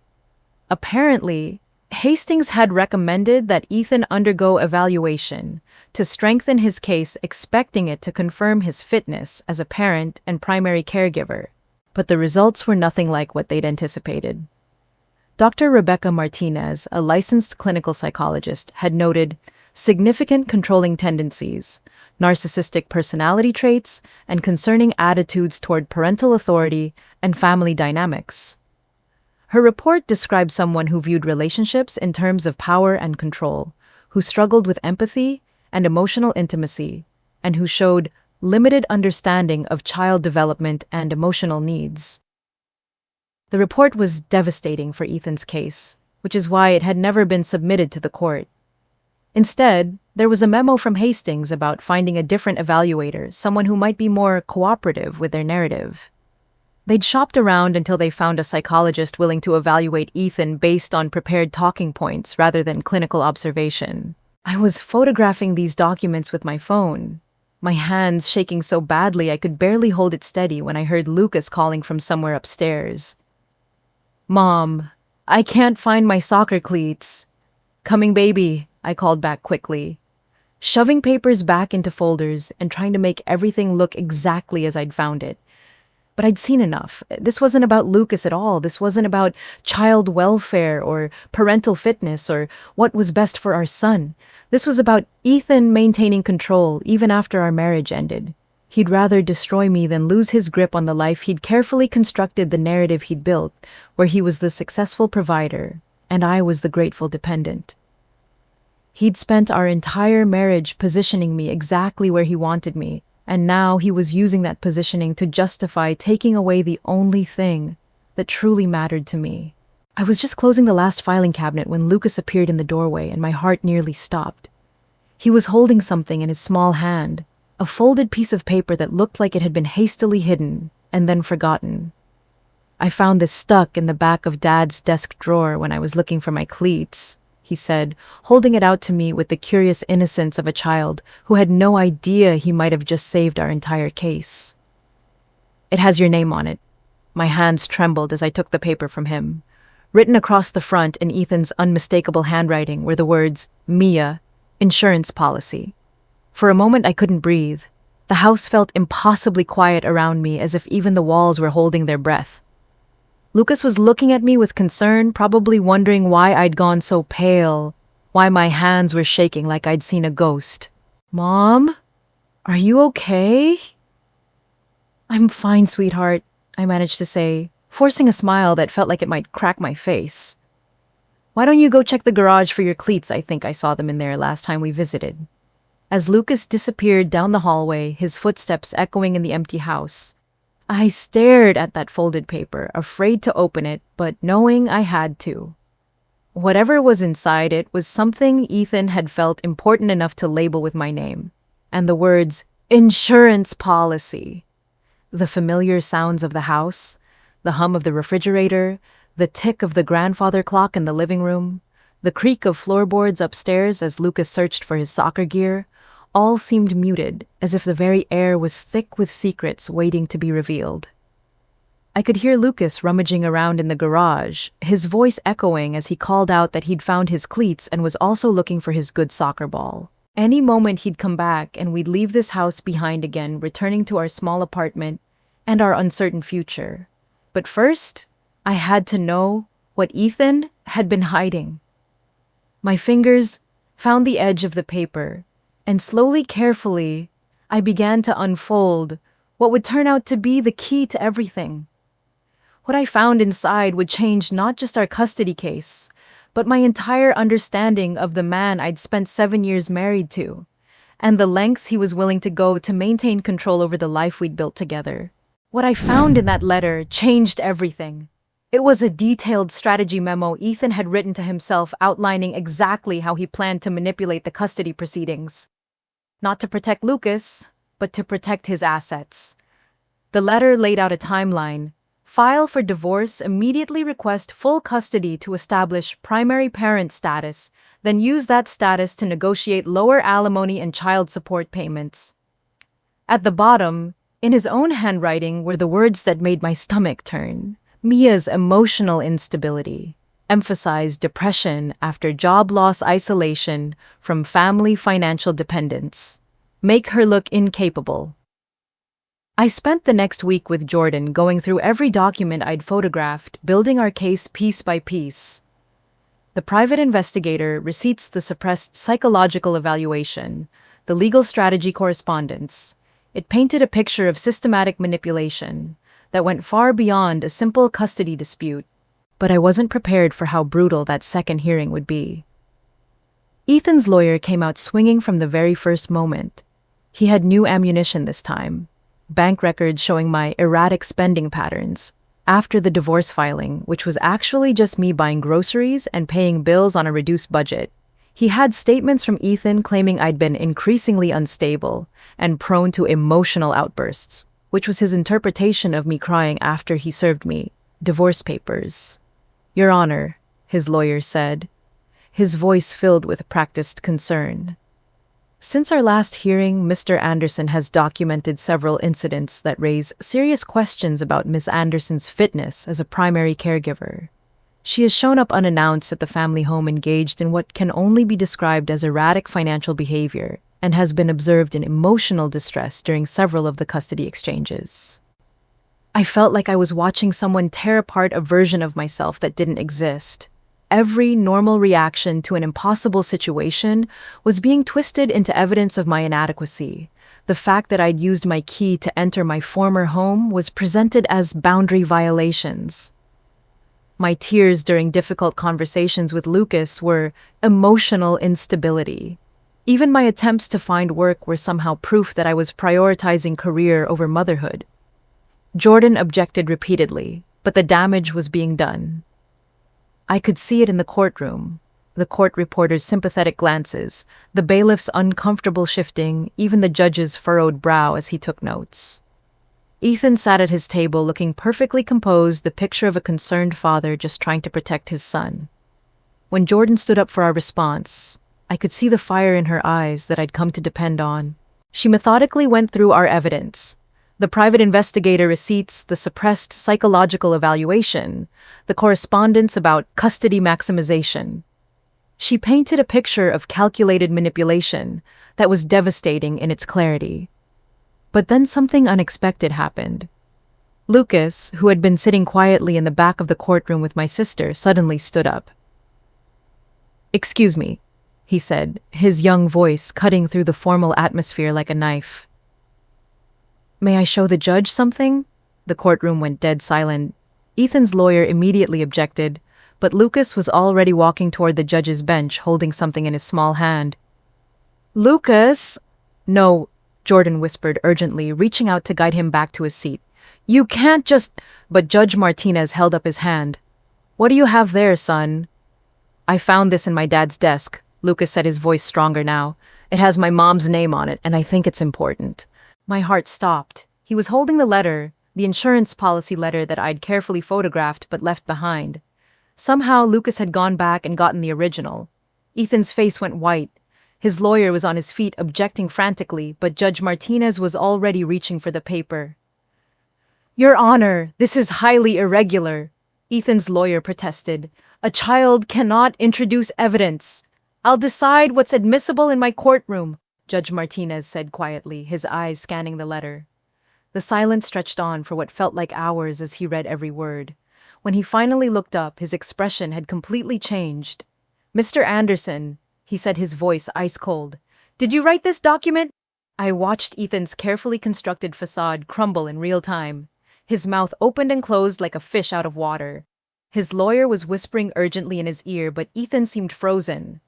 Apparently, Hastings had recommended that Ethan undergo evaluation to strengthen his case, expecting it to confirm his fitness as a parent and primary caregiver. But the results were nothing like what they'd anticipated. Dr. Rebecca Martinez, a licensed clinical psychologist, had noted significant controlling tendencies, narcissistic personality traits, and concerning attitudes toward parental authority and family dynamics. Her report described someone who viewed relationships in terms of power and control, who struggled with empathy and emotional intimacy, and who showed limited understanding of child development and emotional needs. The report was devastating for Ethan's case, which is why it had never been submitted to the court. Instead, there was a memo from Hastings about finding a different evaluator, someone who might be more cooperative with their narrative. They'd shopped around until they found a psychologist willing to evaluate Ethan based on prepared talking points rather than clinical observation. I was photographing these documents with my phone, my hands shaking so badly I could barely hold it steady when I heard Lucas calling from somewhere upstairs. "Mom, I can't find my soccer cleats." "Coming, baby," I called back quickly, shoving papers back into folders and trying to make everything look exactly as I'd found it. But I'd seen enough. This wasn't about Lucas at all. This wasn't about child welfare or parental fitness or what was best for our son. This was about Ethan maintaining control even after our marriage ended. He'd rather destroy me than lose his grip on the life he'd carefully constructed, the narrative he'd built, where he was the successful provider and I was the grateful dependent. He'd spent our entire marriage positioning me exactly where he wanted me, and now he was using that positioning to justify taking away the only thing that truly mattered to me. I was just closing the last filing cabinet when Lucas appeared in the doorway and my heart nearly stopped. He was holding something in his small hand, a folded piece of paper that looked like it had been hastily hidden and then forgotten. "I found this stuck in the back of Dad's desk drawer when I was looking for my cleats," he said, holding it out to me with the curious innocence of a child who had no idea he might have just saved our entire case. "It has your name on it." My hands trembled as I took the paper from him. Written across the front in Ethan's unmistakable handwriting were the words, "Mia, insurance policy." For a moment I couldn't breathe. The house felt impossibly quiet around me, as if even the walls were holding their breath. Lucas was looking at me with concern, probably wondering why I'd gone so pale, why my hands were shaking like I'd seen a ghost. "Mom, are you okay?" "I'm fine, sweetheart," I managed to say, forcing a smile that felt like it might crack my face. "Why don't you go check the garage for your cleats? I think I saw them in there last time we visited." As Lucas disappeared down the hallway, his footsteps echoing in the empty house, I stared at that folded paper, afraid to open it, but knowing I had to. Whatever was inside it was something Ethan had felt important enough to label with my name, and the words, "insurance policy." The familiar sounds of the house, the hum of the refrigerator, the tick of the grandfather clock in the living room, the creak of floorboards upstairs as Lucas searched for his soccer gear, all seemed muted, as if the very air was thick with secrets waiting to be revealed. I could hear Lucas rummaging around in the garage, his voice echoing as he called out that he'd found his cleats and was also looking for his good soccer ball. Any moment he'd come back and we'd leave this house behind again, returning to our small apartment and our uncertain future. But first, I had to know what Ethan had been hiding. My fingers found the edge of the paper, and slowly, carefully, I began to unfold what would turn out to be the key to everything. What I found inside would change not just our custody case, but my entire understanding of the man I'd spent 7 years married to, and the lengths he was willing to go to maintain control over the life we'd built together. What I found in that letter changed everything. It was a detailed strategy memo Ethan had written to himself, outlining exactly how he planned to manipulate the custody proceedings. Not to protect Lucas, but to protect his assets. The letter laid out a timeline. File for divorce, immediately request full custody to establish primary parent status, then use that status to negotiate lower alimony and child support payments. At the bottom, in his own handwriting, were the words that made my stomach turn. Mia's emotional instability, emphasized depression after job loss, isolation from family financial dependence. Make her look incapable. I spent the next week with Jordan going through every document I'd photographed, building our case piece by piece. The private investigator, receipts, the suppressed psychological evaluation, the legal strategy correspondence. It painted a picture of systematic manipulation that went far beyond a simple custody dispute. But I wasn't prepared for how brutal that second hearing would be. Ethan's lawyer came out swinging from the very first moment. He had new ammunition this time, bank records showing my erratic spending patterns after the divorce filing, which was actually just me buying groceries and paying bills on a reduced budget. He had statements from Ethan claiming I'd been increasingly unstable and prone to emotional outbursts, which was his interpretation of me crying after he served me divorce papers. "Your Honor," his lawyer said, his voice filled with practiced concern. "Since our last hearing, Mr. Anderson has documented several incidents that raise serious questions about Ms. Anderson's fitness as a primary caregiver. She has shown up unannounced at the family home, engaged in what can only be described as erratic financial behavior, and has been observed in emotional distress during several of the custody exchanges." I felt like I was watching someone tear apart a version of myself that didn't exist. Every normal reaction to an impossible situation was being twisted into evidence of my inadequacy. The fact that I'd used my key to enter my former home was presented as boundary violations. My tears during difficult conversations with Lucas were emotional instability. Even my attempts to find work were somehow proof that I was prioritizing career over motherhood. Jordan objected repeatedly, but the damage was being done. I could see it in the courtroom. The court reporter's sympathetic glances, the bailiff's uncomfortable shifting, even the judge's furrowed brow as he took notes. Ethan sat at his table looking perfectly composed, the picture of a concerned father just trying to protect his son. When Jordan stood up for our response, I could see the fire in her eyes that I'd come to depend on. She methodically went through our evidence. The private investigator receipts, the suppressed psychological evaluation, the correspondence about custody maximization. She painted a picture of calculated manipulation that was devastating in its clarity. But then something unexpected happened. Lucas, who had been sitting quietly in the back of the courtroom with my sister, suddenly stood up. "Excuse me," he said, his young voice cutting through the formal atmosphere like a knife. "May I show the judge something?" The courtroom went dead silent. Ethan's lawyer immediately objected, but Lucas was already walking toward the judge's bench, holding something in his small hand. "Lucas!" "No," Jordan whispered urgently, reaching out to guide him back to his seat. "You can't just—" But Judge Martinez held up his hand. "What do you have there, son?" "I found this in my dad's desk," Lucas said, his voice stronger now. "It has my mom's name on it, and I think it's important." My heart stopped. He was holding the letter, the insurance policy letter that I'd carefully photographed but left behind. Somehow, Lucas had gone back and gotten the original. Ethan's face went white. His lawyer was on his feet, objecting frantically, but Judge Martinez was already reaching for the paper. "Your Honor, this is highly irregular," Ethan's lawyer protested. "A child cannot introduce evidence. I'll decide what's admissible in my courtroom," Judge Martinez said quietly, his eyes scanning the letter. The silence stretched on for what felt like hours as he read every word. When he finally looked up, his expression had completely changed. "Mr. Anderson," he said, his voice ice cold, "did you write this document?" I watched Ethan's carefully constructed facade crumble in real time. His mouth opened and closed like a fish out of water. His lawyer was whispering urgently in his ear, but Ethan seemed frozen.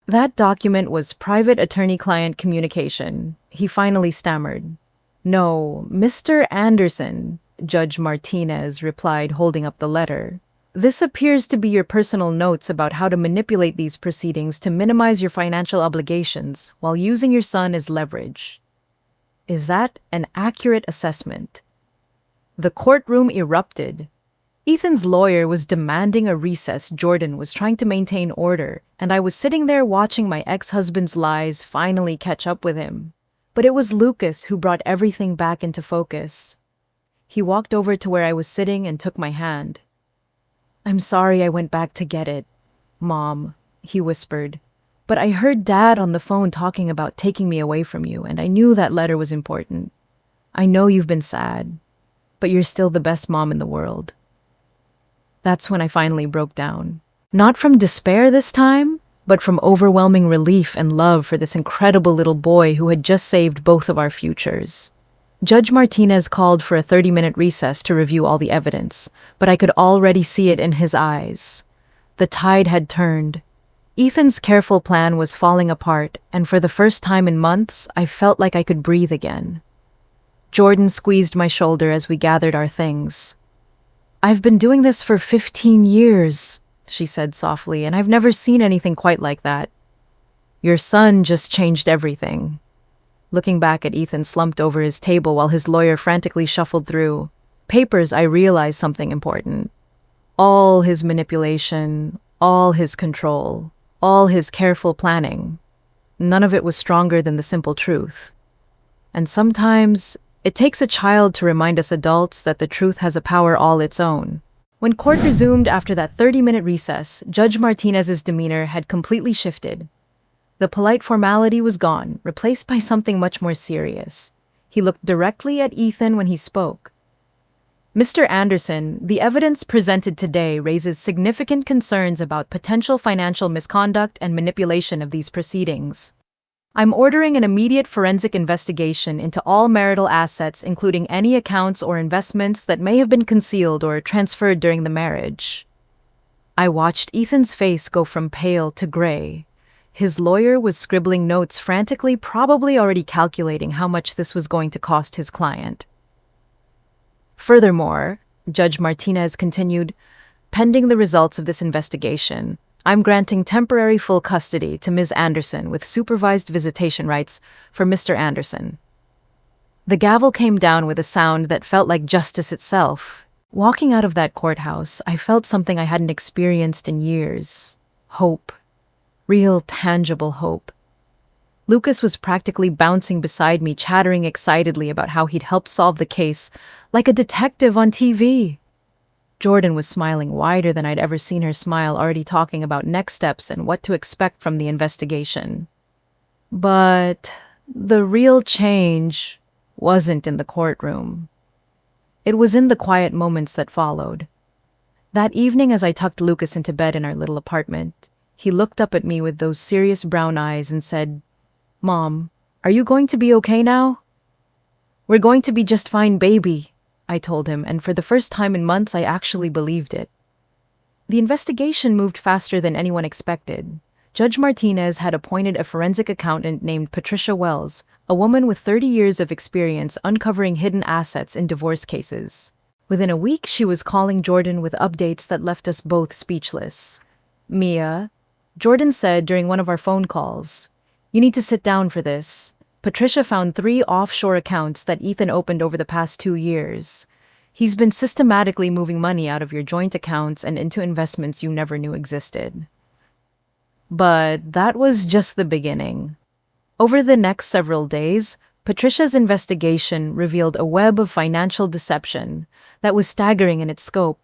That document was private attorney-client communication," he finally stammered. "No, Mr. Anderson," Judge Martinez replied, holding up the letter. "This appears to be your personal notes about how to manipulate these proceedings to minimize your financial obligations while using your son as leverage. Is that an accurate assessment?" The courtroom erupted. Ethan's lawyer was demanding a recess. Jordan was trying to maintain order, and I was sitting there watching my ex-husband's lies finally catch up with him. But it was Lucas who brought everything back into focus. He walked over to where I was sitting and took my hand. "I'm sorry I went back to get it, Mom," he whispered. "But I heard Dad on the phone talking about taking me away from you, and I knew that letter was important. I know you've been sad, but you're still the best mom in the world." That's when I finally broke down. Not from despair this time, but from overwhelming relief and love for this incredible little boy who had just saved both of our futures. Judge Martinez called for a 30-minute recess to review all the evidence, but I could already see it in his eyes. The tide had turned. Ethan's careful plan was falling apart, and for the first time in months, I felt like I could breathe again. Jordan squeezed my shoulder as we gathered our things. "I've been doing this for 15 years, she said softly, "and I've never seen anything quite like that." "Your son just changed everything." Looking back at Ethan slumped over his table while his lawyer frantically shuffled through papers, I realized something important. All his manipulation, all his control, all his careful planning, none of it was stronger than the simple truth. And sometimes it takes a child to remind us adults that the truth has a power all its own. When court resumed after that 30-minute recess, Judge Martinez's demeanor had completely shifted. The polite formality was gone, replaced by something much more serious. He looked directly at Ethan when he spoke. "Mr. Anderson, the evidence presented today raises significant concerns about potential financial misconduct and manipulation of these proceedings. I'm ordering an immediate forensic investigation into all marital assets, including any accounts or investments that may have been concealed or transferred during the marriage." I watched Ethan's face go from pale to gray. His lawyer was scribbling notes frantically, probably already calculating how much this was going to cost his client. "Furthermore," Judge Martinez continued, "pending the results of this investigation, I'm granting temporary full custody to Ms. Anderson with supervised visitation rights for Mr. Anderson. The gavel came down with a sound that felt like justice itself. Walking out of that courthouse, I felt something I hadn't experienced in years. Hope. Real, tangible hope. Lucas was practically bouncing beside me, chattering excitedly about how he'd helped solve the case, like a detective on TV. Jordan was smiling wider than I'd ever seen her smile, already talking about next steps and what to expect from the investigation. But the real change wasn't in the courtroom. It was in the quiet moments that followed. That evening, as I tucked Lucas into bed in our little apartment, he looked up at me with those serious brown eyes and said, "Mom, are you going to be okay now?" "We're going to be just fine, baby," I told him, and for the first time in months, I actually believed it. The investigation moved faster than anyone expected. Judge Martinez had appointed a forensic accountant named Patricia Wells, a woman with 30 years of experience uncovering hidden assets in divorce cases. Within a week, she was calling Jordan with updates that left us both speechless. "Mia," Jordan said during one of our phone calls, "you need to sit down for this. Patricia found 3 offshore accounts that Ethan opened over the past 2 years. He's been systematically moving money out of your joint accounts and into investments you never knew existed." But that was just the beginning. Over the next several days, Patricia's investigation revealed a web of financial deception that was staggering in its scope.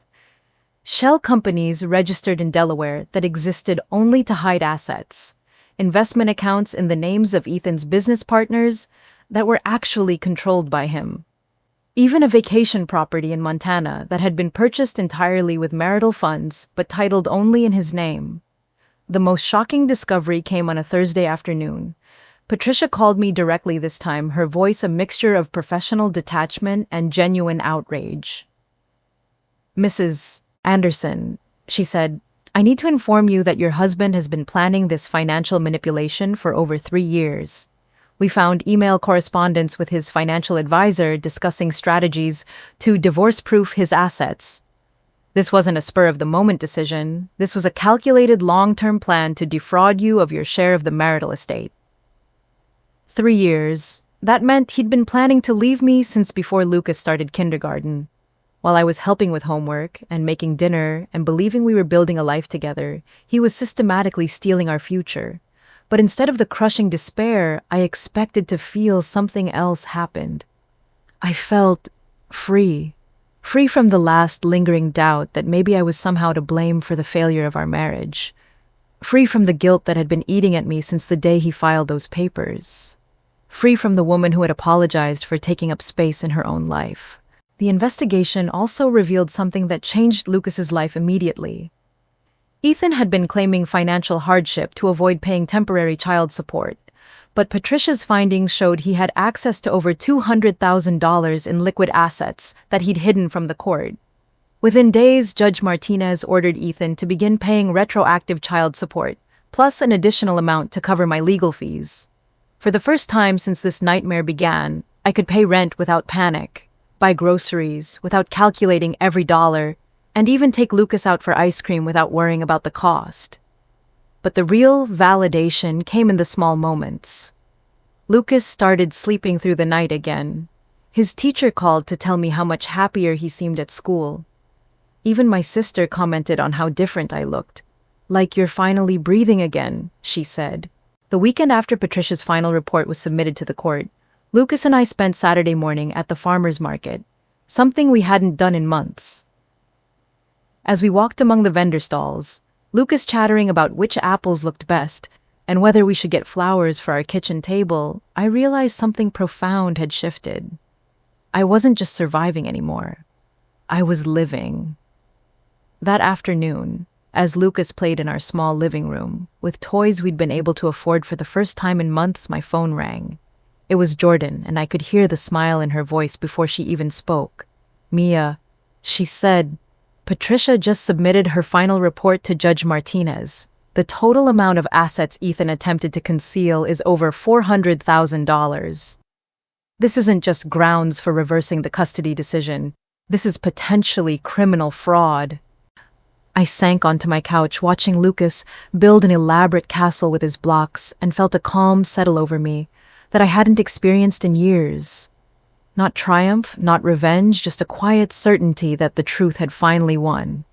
Shell companies registered in Delaware that existed only to hide assets, investment accounts in the names of Ethan's business partners that were actually controlled by him. Even a vacation property in Montana that had been purchased entirely with marital funds but titled only in his name. The most shocking discovery came on a Thursday afternoon. Patricia called me directly this time, her voice a mixture of professional detachment and genuine outrage. "Mrs. Anderson," she said, "I need to inform you that your husband has been planning this financial manipulation for over 3 years. We found email correspondence with his financial advisor discussing strategies to divorce-proof his assets. This wasn't a spur-of-the-moment decision. This was a calculated long-term plan to defraud you of your share of the marital estate." 3 years. That meant he'd been planning to leave me since before Lucas started kindergarten. While I was helping with homework and making dinner and believing we were building a life together, he was systematically stealing our future. But instead of the crushing despair, I expected to feel something else happened. I felt free. Free from the last lingering doubt that maybe I was somehow to blame for the failure of our marriage. Free from the guilt that had been eating at me since the day he filed those papers. Free from the woman who had apologized for taking up space in her own life. The investigation also revealed something that changed Lucas's life immediately. Ethan had been claiming financial hardship to avoid paying temporary child support, but Patricia's findings showed he had access to over $200,000 in liquid assets that he'd hidden from the court. Within days, Judge Martinez ordered Ethan to begin paying retroactive child support, plus an additional amount to cover my legal fees. For the first time since this nightmare began, I could pay rent without panic, buy groceries without calculating every dollar, and even take Lucas out for ice cream without worrying about the cost. But the real validation came in the small moments. Lucas started sleeping through the night again. His teacher called to tell me how much happier he seemed at school. Even my sister commented on how different I looked. "Like you're finally breathing again," she said. The weekend after Patricia's final report was submitted to the court, Lucas and I spent Saturday morning at the farmer's market, something we hadn't done in months. As we walked among the vendor stalls, Lucas chattering about which apples looked best and whether we should get flowers for our kitchen table, I realized something profound had shifted. I wasn't just surviving anymore. I was living. That afternoon, as Lucas played in our small living room, with toys we'd been able to afford for the first time in months, my phone rang. It was Jordan, and I could hear the smile in her voice before she even spoke. "Mia," she said, "Patricia just submitted her final report to Judge Martinez. The total amount of assets Ethan attempted to conceal is over $400,000. This isn't just grounds for reversing the custody decision. This is potentially criminal fraud." I sank onto my couch, watching Lucas build an elaborate castle with his blocks, and felt a calm settle over me that I hadn't experienced in years. Not triumph, not revenge, just a quiet certainty that the truth had finally won.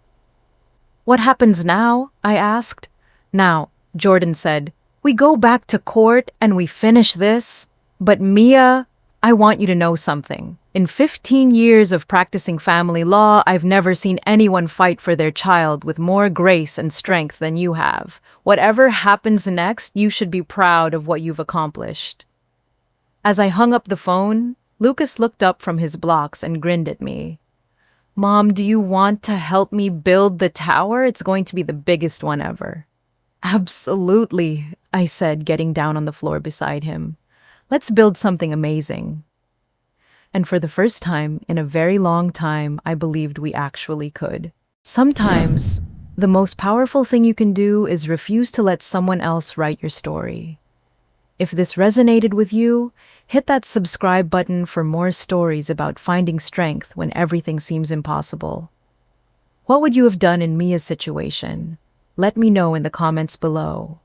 "What happens now?" I asked. "Now," Jordan said, "we go back to court and we finish this. But Mia, I want you to know something. In 15 years of practicing family law, I've never seen anyone fight for their child with more grace and strength than you have. Whatever happens next, you should be proud of what you've accomplished." As I hung up the phone, Lucas looked up from his blocks and grinned at me. "Mom, do you want to help me build the tower? It's going to be the biggest one ever." "Absolutely," I said, getting down on the floor beside him. "Let's build something amazing." And for the first time in a very long time, I believed we actually could. Sometimes, the most powerful thing you can do is refuse to let someone else write your story. If this resonated with you, hit that subscribe button for more stories about finding strength when everything seems impossible. What would you have done in Mia's situation? Let me know in the comments below.